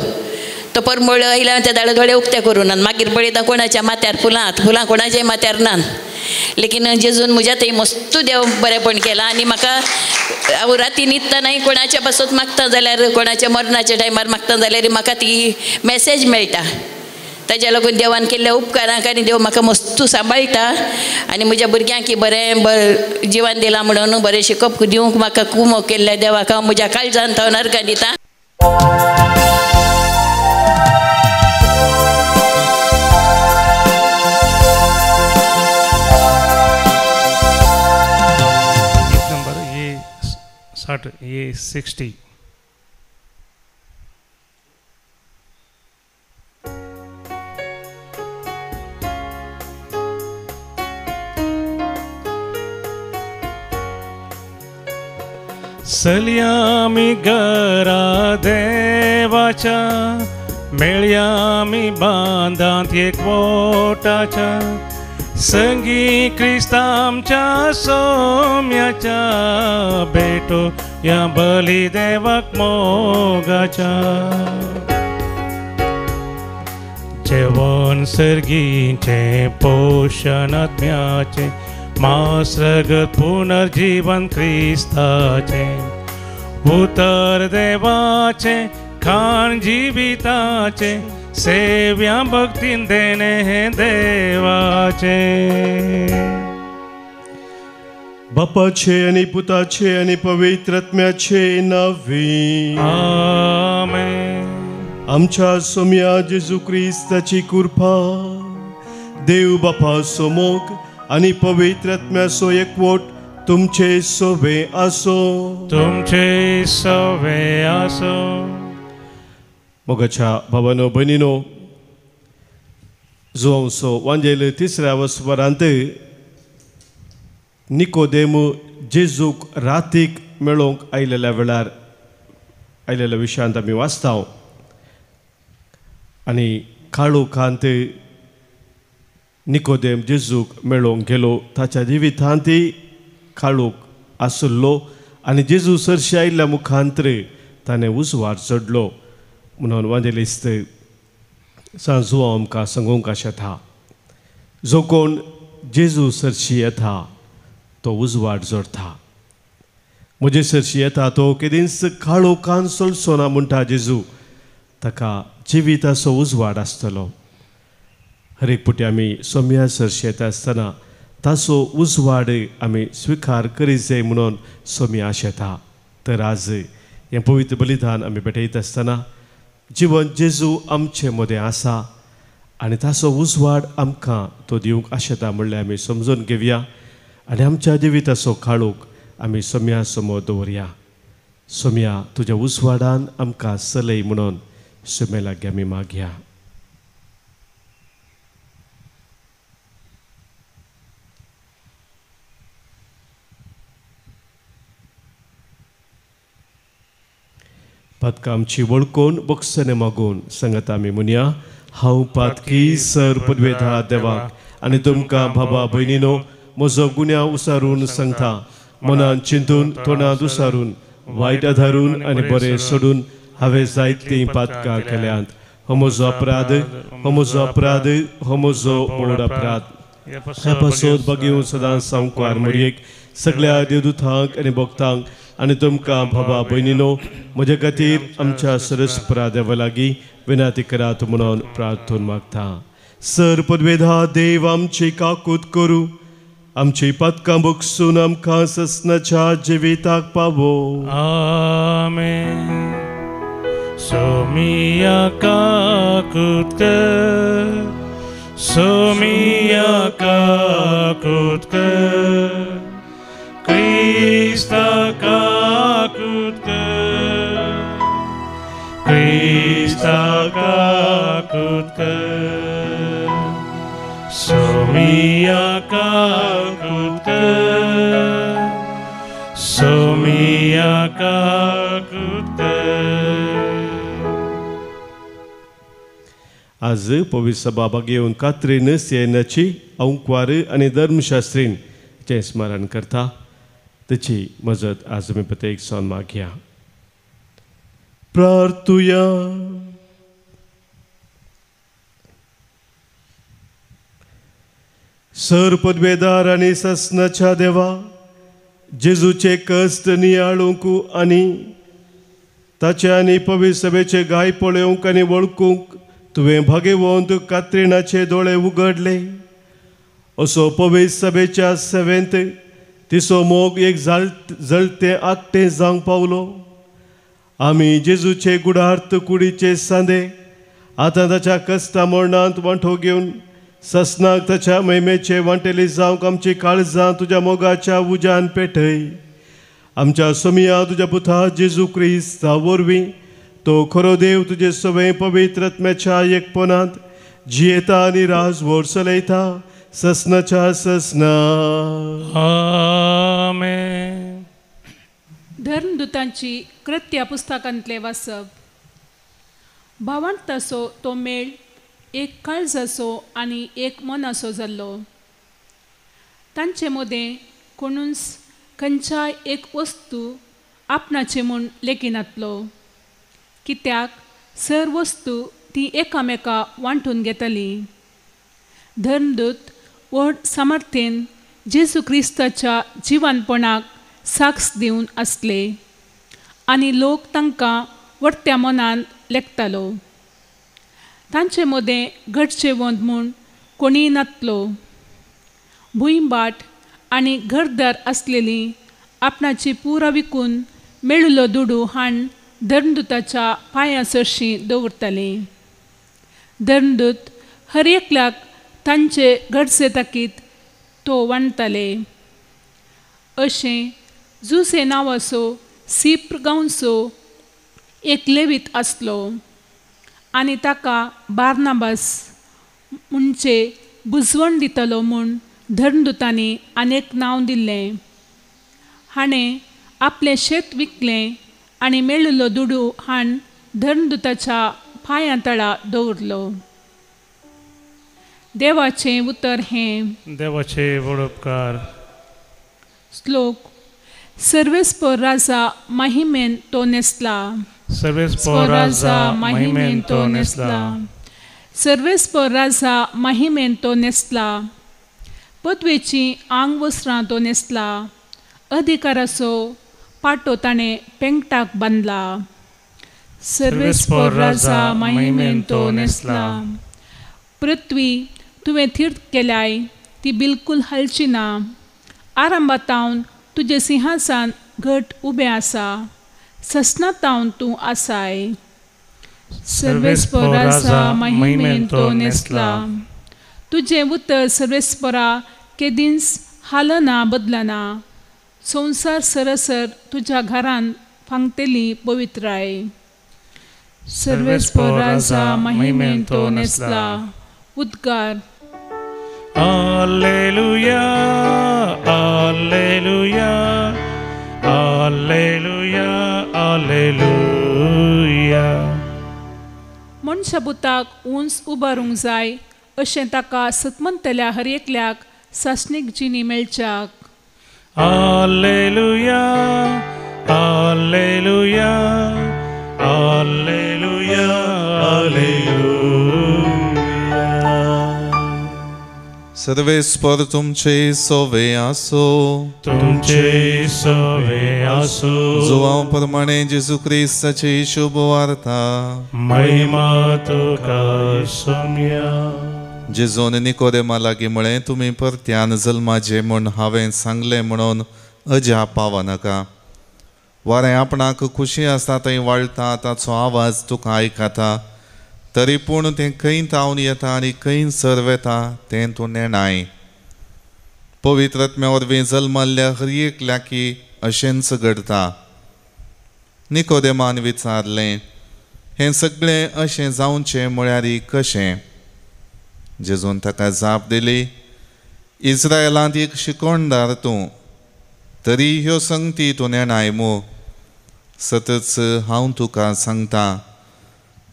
तो परमळ आयला त्या दाळे दोळे उक्ते करून मागीर पळयता कोणाच्या माथ्यार फुलां कोणाच्याय माथ्यार नान. लेकीन जेजून म्हज्या थंय मस्तू देव बरेंपण केलां. आनी म्हाका हांव राती न्हिदतानाय कोणाच्या पासून मागता जाल्यार, कोणाच्या मरणाच्या टायमार मागता जाल्यार म्हाका ती मॅसेज मेळटा. ताज्या लागून देवान केल्ल्या उपकारांक आनी देव म्हाका मस्तू सांबाळटा. आनी म्हज्या भुरग्यांक बरें जिवन दिलां म्हणून बरें शिकप दिवंक म्हाका कुमो केल्ल्या देवाक हांव म्हज्या काळजान थावन अर्घ दितां. ये 60. चलया मी घरा देवाच्या, मेळया मी बांदांत एकवटाच्या, संगी क्रिस्तांच्या सोम्याच्या, भेटो या बली देवाक मोगाच्या. जेवण सर्गीचे पोषण आत्म्याचे, मांस रगत पुनर्जीवन क्रिस्ताचे, उतर देवाचे खाण जिविताचे, सेव्या भक्तीन देणे हे देवाचे. बापाचे आणि पुताचे आणि पवित्र आत्म्याचे नावे. आमेन. आमच्या सोम्या जेजू क्रिस्ताची कृपा, देव बापाचो मोग आणि पवित्र आत्म्याचो एकवट तुमचे सोबे आसो. तुमचे सोबे आसो. मोगाच्या भावानो भयणीनो, जो वांजेल 3ऱ्या वसवरांत निकोदेम जेजूक रातीक मेळोवंक आयलेल्या वेळार आयलेल्या विशयांत आमी वाचता. आनी काळोखांत निकोदेम जेजूक मेळोंक गेलो. ताच्या जिवितांत काळोख आसलो आनी जेजू सरशी आयिल्ल्या मुखांतर ताणें उजवाड चडलो म्हणून वांजेलिस्त सांजू आमकां सांगूंक शकता. जो कोण जेजू सरशी येता तो उजवाड जोडटा. म्हजे सरशी येता तो केदींच काळोखान सोलसोना म्हणटा जेजू. ताका जिविताचो उजवाड आसतलो. हर एक पुटी आमी सोम्या सरशी येता आसतना ताचो उजवाड आमी स्विकार करीत जाय म्हणून सोम्या आशेता. तर आज हें पवित्र बलिदान आमी भेटयत आसतना जिवन जेजू आमचे मदें आसा आनी ताचो उजवाड आमकां तो दिवंक आशेता म्हणल्यार आमी समजून घेवया आनी आमच्या जिविताचो काळोख आमी सोम्या समोर दवरया. सोम्या तुज्या उजवाडान आमकां चलय म्हणून सोम्या लागीं आमी मागया. पातकां आमची वळखून बक्षने मागून सांगता आमी म्हणया. हांव पातकी सर पदवेधा देवाक आनी तुमकां बाबा भयणीनो म्हजो गुन्या उसारून सांगता. मनान चिंतून तोंडांत उसारून वायट धरून आनी बरें सोडून हांवें जायतीं पातकां केल्यांत. हो म्हजो अपराध, हो म्हजो अपराध, हो म्हजो मोड अपराध. ह्या पासत बागेवन सदांच सांवकार मरयेक सगळ्या देवदूतांक आनी भक्तांक आनी तुमकां बाबा भयणीनो म्हजे खातीर आमच्या सरस्परा देवा लागीं विनंती करात म्हणून प्रार्थून मागता. सर पदवेधा देव आमची काकूत करूं. आमची पातकां बगसून आमकां ससनाच्या जिविताक पावो. आमेन. सोमिया काकूत कर, सोमिया काकूत कर, Krista काकूत कर, Krista काकूत कर, सोमिया काकूत कर, सोमिया काकूत कर. आज पवित्र सभा बागेवन कात्रीन सेनाची अंकवार आनी धर्मशास्त्रीन जें स्मरण करता तेची मजत आज आमी प्रत्येक सावन मागया. प्रार्थुया. सर पदवेदार आनी ससनाच्या देवा जेजूचे कश्ट नियाळूंक आनी ताचे आनी पवित्र सभेचे गाय पळोवंक आनी वळखूंक तुवें भाग्यवंत कात्रिनाचे दोळे उगडले. असो पवित्र सभेच्या सेवेंत तिचो मोग एक जळते आकटें जावंक पावलो. आमी जेजूचे गुडार्थ कुडीचे सांदे आतां ताच्या कश्टा मरणांत वांटो घेवन ससनाक ताच्या महिमेचे वांटेली जावंक आमची काळजां तुज्या मोगाच्या उज्यान पेटय. आमच्या सोमिया तुज्या पुता जेजू क्रिस्ता वरवीं तो खरो देव तुजे सवे पवित्र आत्म्याच्या एकपणांत जियेता आनी राजवट चलयता ससनाच्या ससना. आमेन. धर्मदूतांची कृत्या पुस्तकांतले वाचप. भावांताचो तो मेळ एक काळजाचो आनी एक मनाचो जाल्लो. तांचे मदें कोणूच खंयच्याय एक वस्तू आपणाचे म्हूण लेखिनातलो. कित्याक सर वस्तू ती एकामेका वांटून घेतली. धर्मदूत व्हड सामर्थ्येन जेजू क्रिस्ताच्या जिवनपणाक साक्ष दिवन आसले आनी लोक तांकां वरत्या मनान लेखतालो. तांचे मदें घडचे वंत म्हूण कोणीय नातलो. भुंयबाट आनी घरदार आसलेली आपणाची पुरा विकून मेळिल्लो दुडू हाण धर्मदूताच्या पांयां सरशीं दवरताले. धर्मदूत हर एकल्याक तांचे घडचे ताकीत तो वांटताले. अशें जुसे नांवाचो सिप्र गांवचो एक लेवीत आसलो आनी ताका बार्नाबास म्हणचे बुजवण दितलो म्हूण धर्मदूतांनी आनेक नांव दिल्लें. हाणें आपलें शेत विकलें आनी मेळिल्लो दुडू हाण धर्मदूताच्या पांयां तळा दवरलो. देवाचें उतर हें. देवाचे वडोपकार. श्लोक. सर्वेस्पर राजा महिमेन तो नेसला. सर्वेस्पर राजा महिमेन तो नेसला. सर्वेस्पर राजा महिमेन तो नेसला. पदवेची आंग वस्त्रां तो नेसला. अधिकाराचो पाटो ताणें पेंगटाक बांदला. सर्वेस्पर राजा महिमेन तो नेसला. पृथ्वी तुवें तीर्थ केल्याय ती बिलकुल हलची ना. आरंभातावन तुजें सिंहासन घट उबें आसा. ससनातावन तूं आसाय. सर्वेस्पर राजा महिमेन तो नेसला. तुजें उतर सर्वेस्परा केदींच हालना बदलना. संवसार सरसर तुज्या घरान फांगतेली पवित्राय. सर्वेस्पर राजा महिमेन तो नेसला. उद्गार. Alleluia, Alleluia, Alleluia, Alleluia. मनशापुताक उंच उबारूंक जाय अशें ताका सतमंतल्या हर एकल्याक सासणीक जिणी मेळच्याक. Alleluia, Alleluia, Alleluia, Alleluia. सर्वेस्पर तुमचे सोवे आसो. तुमचे सोवे आसो. जुवां प्रमाणे जेजू क्रिस्ताची शुभ वार्ता. महिमा तुका सोम्या. जेजून निकोदेमा लागीं म्हळें, तुमी परत्यान जल्माचे म्हूण हांवें सांगलें म्हणून अजाप पावो नाका. वारें आपणाक खुशी आसता थंय वाळटा, ताचो आवाज तुका आयकता. तरी पूण तें खंय तावन येता आनी खंय सर्व येता तें तूं नेणाय. पवित्र आत्म्या वरवीं जल्मल्ल्या हर एकल्याकी अशेंच घडटा. निकोदेमान विचारलें, हें सगळें अशें जावचें म्हळ्यार कशें? जेजून ताका जाप दिली, इस्रायलांत एक शिकोणदार तूं, तरी ह्यो संगती तूं नेणाय मू. सतच हांव तुका सांगतां,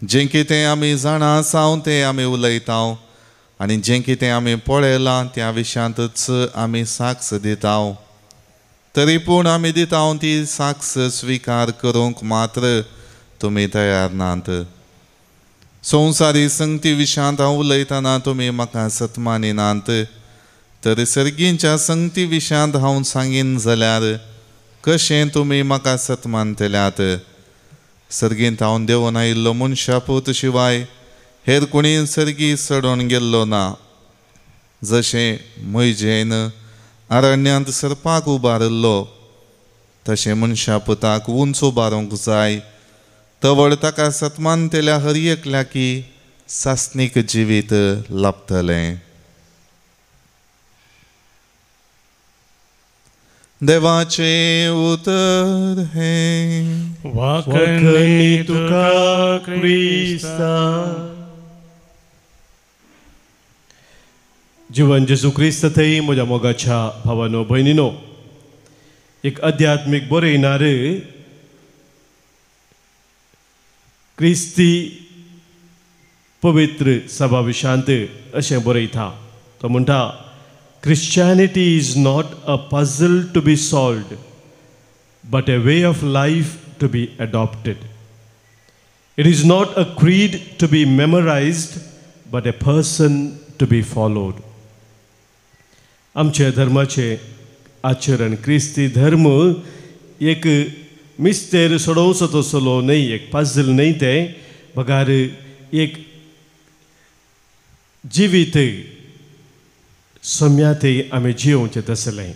जें कितें आमी जाणा आसाव तें आमी उलयताव आनी जें कितें आमी पळयलां त्या विशयांतच आमी साक्ष दिताव. तरी पूण आमी दिताव ती साक्ष स्विकार करूंक मात्र तुमी तयार नात. संवसारी संगती विशयांत हांव उलयतना तुमी म्हाका सतमानिनात. तर सर्गींच्या संगती विशयांत हांव सांगीन जाल्यार कशें तुमी म्हाका सतमानतल्यात? सर्गींत हांव देंवन आयिल्लो मनशापूत शिवाय हेर कोणी सर्गी चडोवन गेल्लो ना. जशें मैजेन अरण्यांत सर्पाक उबारल्लो तशें मनशापुताक उंच उबारूंक जाय. तवळ ताका सतमानतेल्या हर एकल्याकी सासणीक जिवीत लाभतलें. देवाचे उतर हे. वाकणी तुका क्रिस्ता. जीवन जेजू क्रिस्त थंय म्हज्या मोगाच्या भावानो भयणीनो, एक आध्यात्मीक बरयणार क्रिस्ती पवित्र सभा विशांत अशें बरयता. तो म्हणटा, Christianity is not a puzzle to be solved, but a way of life to be adopted. It is not a creed to be memorized, but a person to be followed. आमचे धर्माचे आचरण क्रिस्ती धर्म एक मिस्तेर सोडोवचो तसलो न्ही, एक पझल न्ही. ते बगार एक जिवीत सम्याते आमी जिवोवचें तसलें,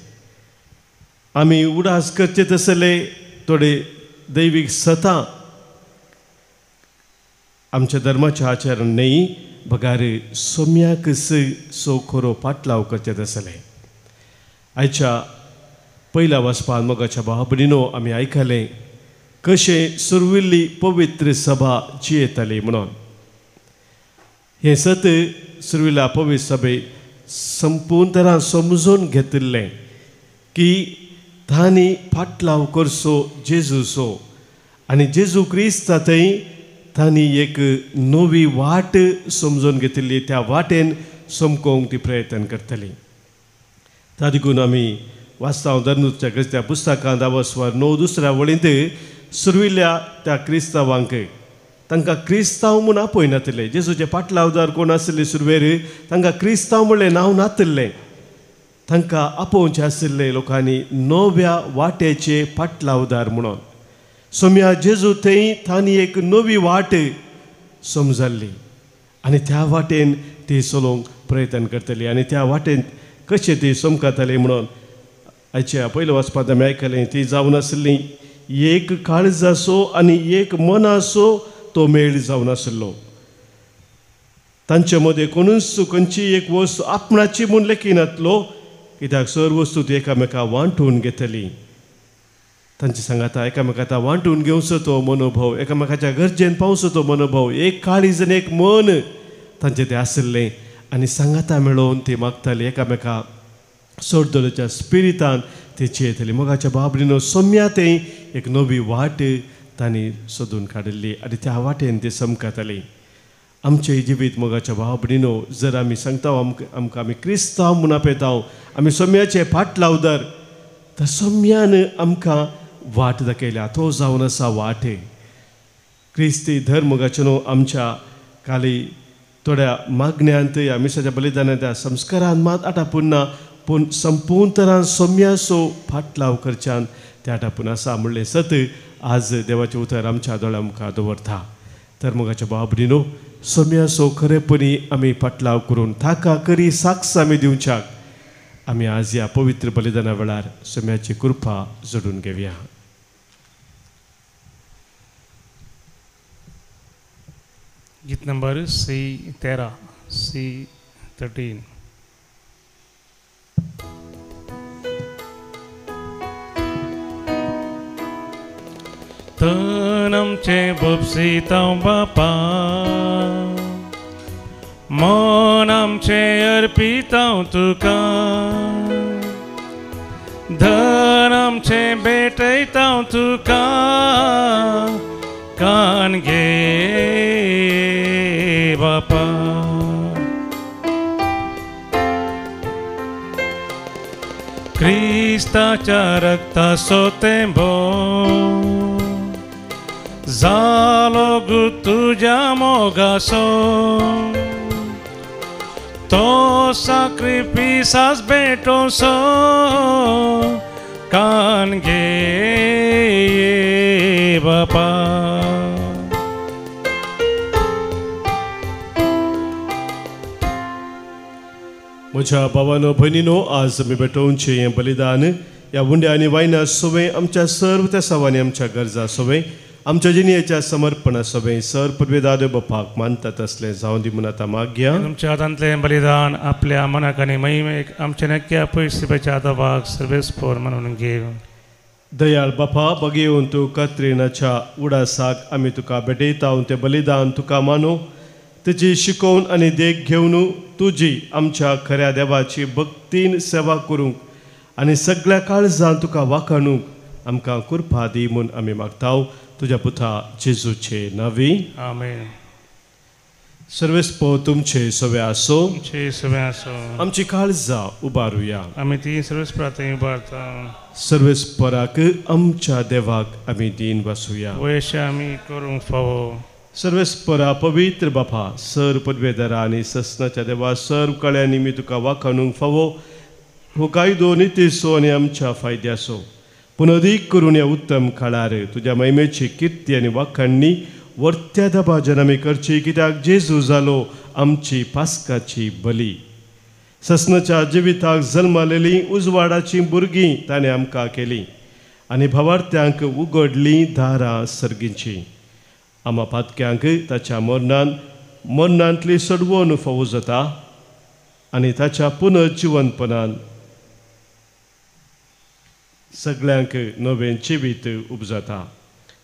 आमी उडास करचें तसलें, थोडे दैवीक सतां आमच्या धर्माचें आचरण न्ही. बगार सोम्याक सो खरो पाटलाव करचें तसलें. आयच्या पयल्या वचपान मोगाच्या भाव भयणीनो आमी आयकलें कशें सुरविल्ली पवित्र सभा जियेताली म्हणून. हें सत सुरविल्ल्या पवित्र सभे संपूर्ण तरां समजून घेतिल्लें की तांणी पाटलाव करचो जेजूचो आनी जेजू क्रिस्ता थंय तांणी एक नवी वाट समजून घेतिल्ली. त्या वाटेन सोमकोंक ती प्रयत्न करतली. ता देखून आमी वाचता हांव धर्नुच्या क्रिस्त्या पुस्तकांत 9 दुसऱ्या वळींत सुरविल्ल्या त्या क्रिस्तांवांक तांकां क्रिस्तांव म्हूण आपयनातले. जेजूचे पाटलावदार कोण आसले सुरवेर तांकां क्रिस्तांव म्हणलें नांव नातलें. तांकां आपोवचें आशिल्लें लोकांनी नव्या वाटेचे पाटलावदार म्हणून. सोम्या जेजू थंय तांणी एक नवी वाट समजल्ली आनी त्या वाटेन ती चलोवंक प्रयत्न करतली आनी त्या वाटेन कशें ती समकताली म्हणून आयच्या पयल्या वचपांत आमी आयकलें ती जावन आसली एक काळज आसो आनी एक मन आसो तो मेळ जावन आसलो. तांचे मदें कोणूच खंयची एक वस्त आपणाची म्हूण लेखिनातलो कित्याक सर्व वस्तू ती एकामेकां वांटून घेतली. तांचे सांगाता एकामेकां वांटून घेवचो तो मनोभव, एकामेकाच्या गरजेन पावचो तो मनोभव, एक काळीज आनी एक मन तांचें तें आसलें आनी सांगाता मेळोवन ती मागताली एकामेकां सोडतलेच्या स्पिरितान ती चेतली. मोगाच्या बाबडीनो सोम्या तें एक नवी वाट तांणी सोदून काडिल्ली आनी त्या वाटेन ती समकताली. आमचें जिवीत मोगाच्या बाबडीनो जर आमी सांगता आमकां आमी क्रिस्तांव म्हूण आपयता आमी सोम्याचे फाटलावदार तर सोम्यान आमकां वाट दाखयल्या. तो जावन आसा वाट. क्रिस्ती धर्म मोगाचे न्हू आमच्या खाली थोड्या मागण्यांत या मिसाच्या बलिदानांत त्या संस्कारांत मात आटापून ना पूण संपूर्ण तरान सोम्याचो फाटलाव करच्यान ते आटापून आसा म्हणलें सत आज देवाचें उतर आमच्या दोळ्या मुखार दवरता. तर मोगाच्या बाबडीनो सोम्याचो खरेपणी आमी फाटलाव करून ताका खरी साक्ष आमी दिवच्याक आमी आज ह्या पवित्र बलिदाना वेळार सोम्याची कृपा जोडून घेवया. गीत नंबर C13 C13. Tân आमचें बोपसितांव बापा मन आमचें अर्पितांव तुका धन आमचें भेटयतांव तुका कान घे बापा. क्रिस्ताच्या रक्ताचो तेंबो जालो गू तुज्या मोगाचो तो साक्रिफिसास भेटोसो कान घे बापा. म्हज्या भावानो भयणीनो आज आमी भेटोवचें हें बलिदान ह्या उंड्या आनी वायना सोवें आमच्या सर्व त्या सवांनी आमच्या गरजा सोवें आमच्या जिणेच्या समर्पणा सोवें सर पदवेदार बापाक मानतात असलें जावं दी म्हणून आतां मागया. तुमच्या हातांतलें बलिदान आपल्या मनाक आनी महिमेक आमच्या नक्क्या पयसुपेच्या आदाबाक सर्वेस्पोर म्हणून घेव. दयाळ बापा बगेवन तूं कत्रिनाच्या उडासाक आमी तुका भेटयता तें बलिदान तुका मानो तेची शिकोवन आनी देख घेवन तुजी आमच्या खऱ्या देवाची भक्तीन सेवा करूंक आनी सगळ्या काळजान तुका वाखाणूंक आमकां कृपा दी म्हूण आमी मागताव तुज्या पुता जेजूचे नांवी आमेन. सर्वेस्पो तुमचे सवे आसो तुमचे सवे आसो. आमची काळजां उबारुया. आमी ती सर्वेस्परांत उबारता. सर्वेस्पराक आमच्या देवाक आमी दीन बसुया. वयशे आमी करूंक फावो. सर्वेस्परा पवित्र बापा सर पदवेदारा आनी ससनाच्या देवा सर्व कळ्यांनी मी तुका वाखाणूंक फावो हो कायदो नितीसो आनी आमच्या फायद्याचो पूण अदीक करून ह्या उत्तम काळार तुज्या महिमेची किर्ती आनी वाखाणणी वर्त्या दबाज्यान आमी करची कित्याक जेजू जालो आमची पास्काची बली. ससनाच्या जिविताक जल्मालेलीं उजवाडाचीं भुरगीं ताणें आमकां केलीं आनी भावार्थ्यांक उगडलीं दारां सर्गींची. आमा पातक्यांक ताच्या मरणांतली सडवण फावो जाता आनी ताच्या पुनर्जिवनपणान सगळ्यांक नवें जिवीत उपजता.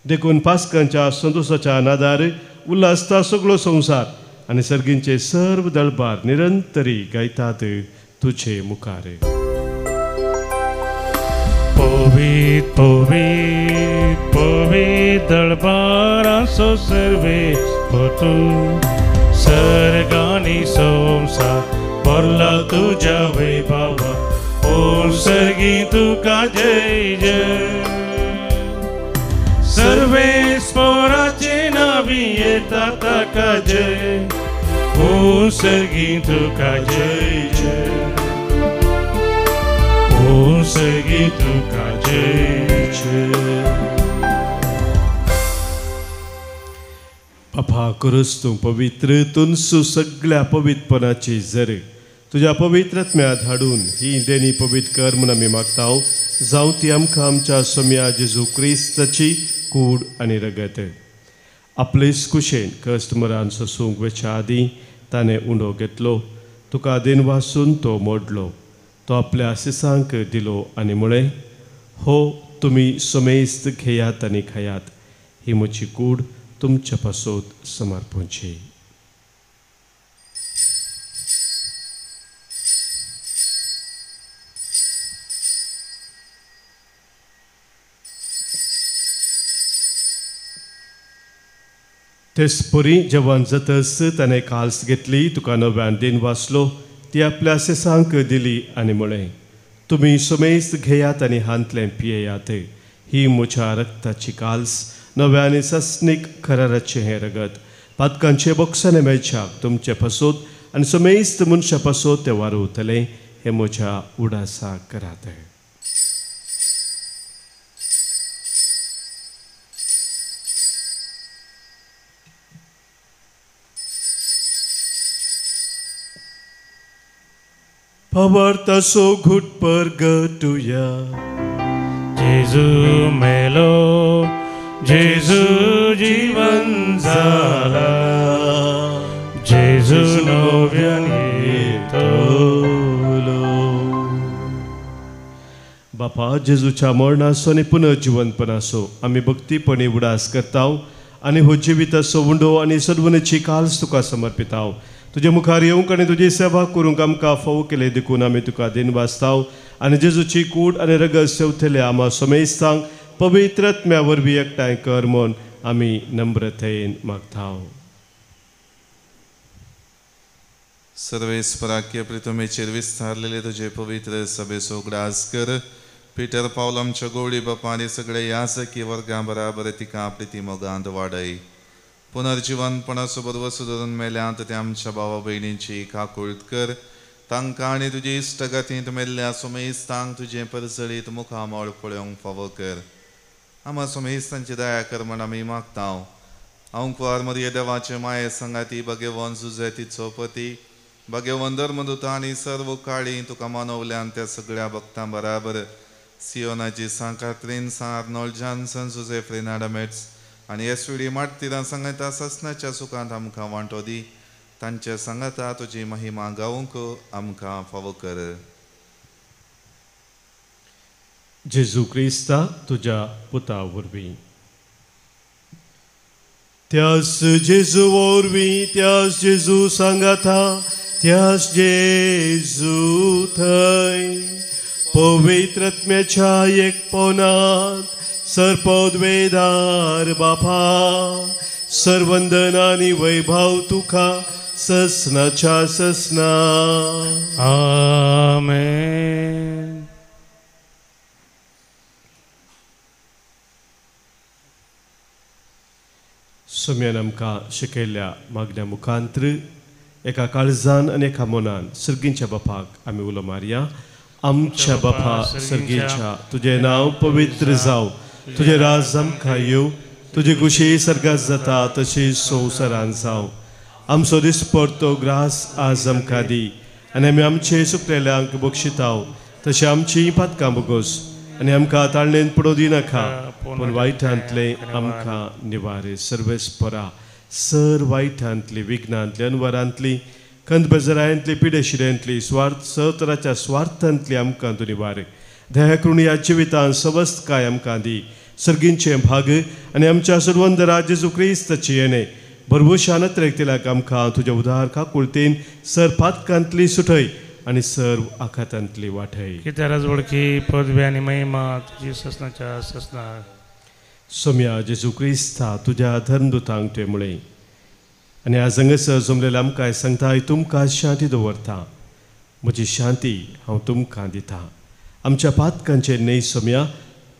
देखून पास्कांच्या संतोशाच्या नादार उल्हासता सगळो संवसार आनी सर्गींचे सर्व दळबार निरंतरी गायतात तुजे मुखार. Povit, povit, povit दळबारांचो सर्वेस्पो तूं सर्गांनी संवसार भरला तुझ्या वैभवा ओ सर्गी तुका जय जय सर्वेस्पराचे नावी येतात ताका जय ओ सर्गी तुका जय जय ओ सर्गी तुका जय जय बापा करूस तूं पवित्र तुनसू सगळ्या पवित्रपणाची झर तुझ्या पवित्रत्म्यात हाडून ही देणी पवित्र कर म्हूण आमी मागताव जावं ती आमकां आमच्या सोम्या जेजू क्रिस्ताची कूड आनी रगत आपलेच कुशेन कश्ट मरान सोसूंक वेच्या आदीं ताणें उंडो घेतलो तुका दिन वासून तो मोडलो तो आपल्या आशिसांक दिलो आनी म्हळें हो तुमी सोमेस्त घेयात आनी खायात ही म्हजी कूड तुमच्या पासोत समर्पणची तेच परी जेवण जातस ताणें काल्स घेतली तुका नव्यान दिन वाचलो ती आपल्या सेसांक दिली आनी म्हळें तुमी सोमेस्त घेयात आनी हांतलें पियेयात ही म्हज्या रक्ताची काल्स नव्यान सस्नीक कराराचें हें रगत पातकांचे बोक्साने मेळच्याक तुमचे पासोत आनी सोमेस्त मनशा पासोत तें वारुतलें हें म्हज्या उडासा करात Pavarta so good purgatoria. जेजू मेलो जेजू जीवन झाला जेजू नव्याने येतलो बापा जेजूच्या मरणासो आनी पुनर्जीवनपणासो आमी भक्तीपणी उडास करताव आनी हो जिविताचो उंडो आनी सदवनेची काल्स तुका समर्पिताव तुजे मुखार येवंक आनी तुजी सेवा करूंक आमकां फावो केले देखून आमी तुका दिन वाचताव आनी जेजूची कूड आनी रगत सेवतले आमा सोमेस्तांक पवित्रत्म्या वरवीं एकठांय कर म्हूण आमी नम्रतेन मागताव सर्वेस्पराक्य प्रितमेचेर विस्तारलेले तुझे पवित्र सभेचो उगडास कर पिटर पावल आमच्या गवळी बापानी सगळे याजकी वर्गां बराबर तिका आपली ती मोगांत वाडय पुनर्जीवनपणासोबत वसू धरून मेल्यांत ते आमच्या भावा भयणींची काकुळट कर तांकां आनी तुजी इश्टगतींत मेल्ल्या सोमेस्तांक तुजें परसळीत मुखामोळ पळोवंक फावो कर आमा सोमेस्तांची दया कर म्हण आमी मागताव हांव कुवार मरिये देवाचे माये संगाती भगेवन सुजेतीचो पती भगेवन धर्मदूता आनी सर्व काळी तुका मानवल्यान त्या सगळ्या भक्तां बराबर सियोनाची सांकात्रीन आर्नोल्ड जॉन्सन सुजे फ्रेनाडामेट्स आनी एसवीडी मार्तिरां संगता ससनाच्या सुखांत आमकां वांटो दी तांच्या संगता तुजी महिमा गावूंक आमकां फावो कर जेजू क्रिस्ता तुज्या पुता वरवीं त्यास जेजू वरवीं त्यास जेजू सांगाता त्यास जेजू थंय पवित्रत्म्याच्या एकपणांत सर्पोद्वेदार बापा सर्वंदन आनी वैभव तुका ससनाच्या ससना आमेन सोम्यान आमकां शिकयल्ल्या मागण्या मुखांत्र एका काळजान आनी एका मनान सर्गींच्या बापाक आमी उलो मारया आमच्या बापा सर्गीच्या तुजें नांव पवित्र जावं तुजें राज आमकां येवं तुजी कुशी सर्गात जाता तशी संवसारांत जावं आमचो दिसपडतो ग्रास आज आमकां दी आनी आमी आमचे सुकलेल्यांक बक्षिताव तशी आमची पातकां बगोस आनी आमकां ताळणेन पडो दिनाका पूण वायटांतले आमकां निवारे सर्वेस्परा सर वायटांतली विघ्नांतली अनवरांतली कंद बेजारांतली पिडेशिरेंतली स्वार्थ सतराच्या स्वार्थांतली आमकां तूं निवार दया करून ह्या जिवितांत सवस्त काय आमकां दी सर्गींचे भाग आनी आमच्या सर्वंदरा जेजू क्रिस्ताची येणे भरभुशानत रेखतिल्याक आमकां तुज्या उदार काकुळतेन सर पातकांतली सुटय आनी सर्व आखातांतली वाटय कित्या राजवडकी पदवी आनी महिमा तुजी ससनाच्या ससना सोम्या जेजू क्रिस्ता तुज्या धर्मदुतांक तुवें म्हळें आनी आज हांगासर जमलेल्या आमकां सांगता तुमकां शांती दवरता म्हजी शांती हांव तुमकां दितां. आमच्या पातकांचेर न्हय सोम्या,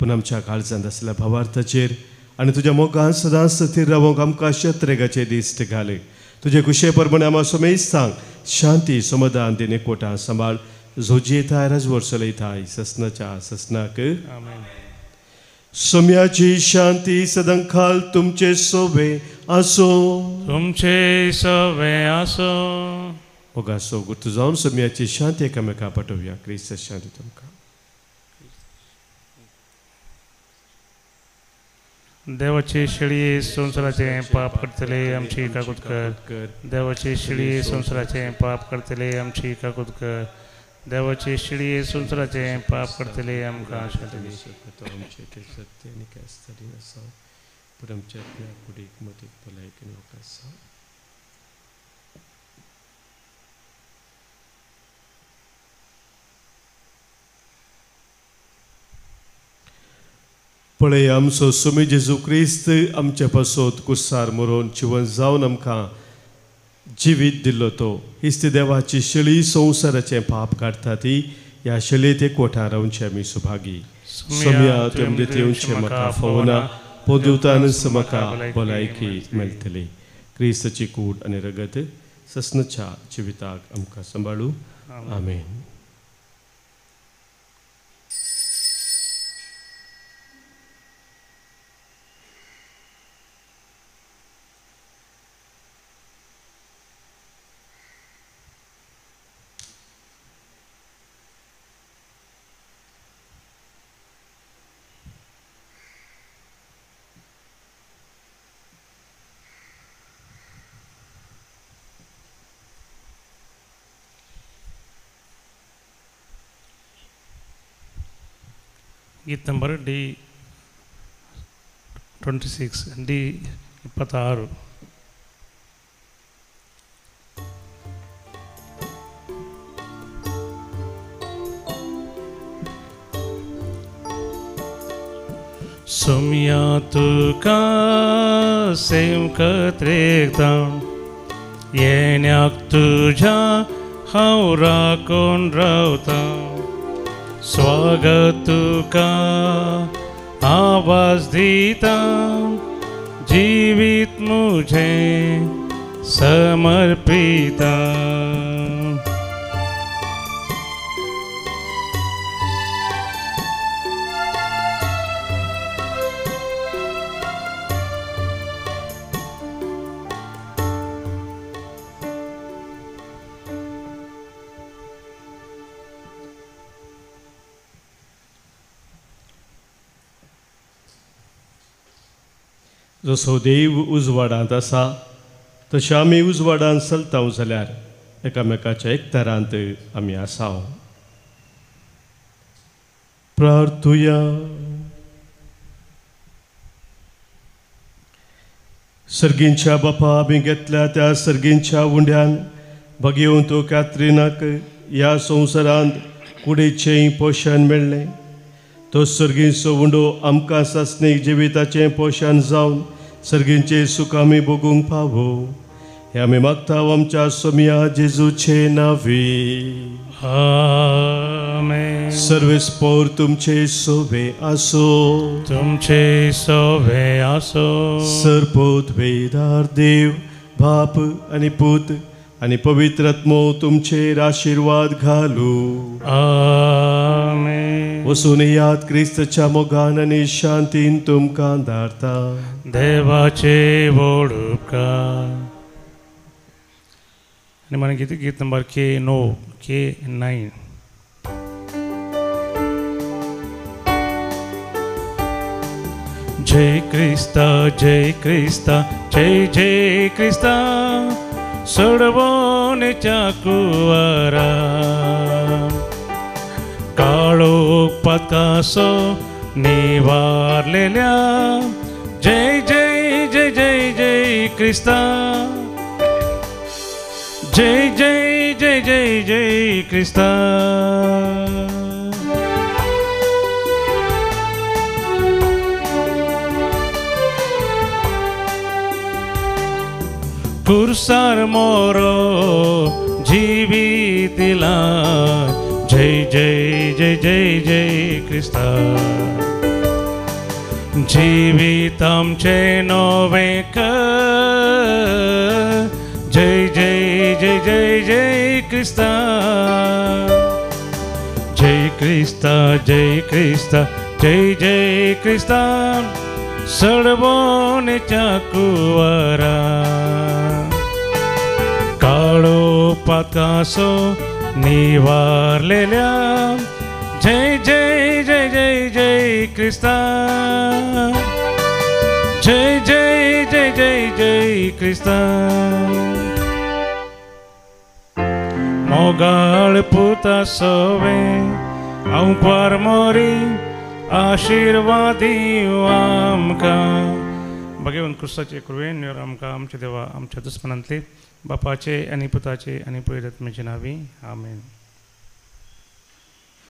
पूण आमच्या काळजांत आसल्या भावार्थाचेर आनी तुज्या मोगान सदांच स्थिर रावंक आमकां शेत्रेगाचे दिश्ट घाल. तुजे कुशे प्रमाणे आमकां सोमेज सांग, शांती समाधान दिने कोटां सांबाळ, झोजी येताय राजवर चलयताय ससनाच्या ससनाक. सोम्याची शांती सदांखाल तुमचे सोबे आसो. तुमचे सोबे आसो. मोगासो गुर्तू जावन सोम्याची शांती एकामेका पाठोवया. क्रिस्त शांती तुमकां. देवाची शिळी संसाराचे पाप करतले आमची काकूत कर. देवाची शिळी संसाराचे पाप करतले आमची काकूत कर. देवाची शिळी संसाराचे पाप करतले आमकां शांती. सत्य आनी कास्तारी आसा पूण आमच्या कुडीक मतीक भलायकी लोक आसा. पळय आमचो स्वामी जेजू क्रिस्त आमच्या पासत कुसार मरोन जिवन जावन आमकां जिवीत दिल्लो तो. हिस्त देवाची शिळी संवसाराचें पाप काडटा ती. ह्या शिळेत एकवटां रावचे आमी सुभागी. सोम्या तुमचे येवचे म्हाका फोवना, पोदिवतानच म्हाका भलायकी मेळटली. क्रिस्ताची कूड आनी रगत ससनाच्या जिविताक आमकां सांबाळू. आमेन. गीत नंबर D26 D26. सोम्या तुका सेवकत्रेकता, येण्याक तुझ्या हांव राखून रावता. स्वागत तुका आवाज दिता, जिवीत मुझे समर्पिता. जसो देव उजवाडांत आसा तशें आमी उजवाडांत चलतां जाल्यार एकामेकाच्या एकठारांत आमी आसाव. प्रार्थुया. सर्गींच्या बापा आमी घेतल्या त्या सर्गींच्या उंड्यान भगेवन तो कॅथरीनाक ह्या संवसारांत कुडीचें पोशण मेळ्ळें. तो सर्गींचो उंडो आमकां सासणीक जिविताचें पोशण जावन सर्गींचे सुख आमी भोगूंक पावो. हे आमी मागता आमच्या सोम्या जेजूचे नांवी. आमेन. सर्वेस्पोर तुमचे सोबे आसो. तुमचे सोबे आसो. सरपोत वेदार देव बाप आनी पूत आनी पवित्र आत्मो तुमचेर आशिर्वाद घालू. आमेन. वसून याद क्रिस्तच्या मोगान आनी शांतीन तुमकां धारता. देवाचे व्हड उपकार. आनी मन गीत नंबर K9. जय क्रिस्ता जय क्रिस्ता जय जय क्रिस्ता, सोडवणेच्या कुवारा. काळोख पातकासो निवारलेल्या, जय जय जय जय जय क्रिस्ता. जय जय जय जय जय क्रिस्ता. कुर्सार मोरो जिवीत दिला जय जय जय जय जय क्रिस्ता जिवीत आमचे नवे कर जय जय जय जय जय क्रिस्ता जय क्रिस्ता जय क्रिस्ता जय जय क्रिस्ता सडवण्याच्या कुवारा काळोपाकासो निवारलेल्या जय जय जय जय जय क्रिस्ता जय जय जय जय जय क्रिस्ता मोगाळ पुता सोवे हांव परमोरी आशीर्वादी आमकां भगवान क्रिस्ताचे कृपेन आमकां आमचे देवा आमच्या दुस्मनांतले बापाचे आनी पुताचे आनी पवित्र आत्म्याचे नांवी आमेन.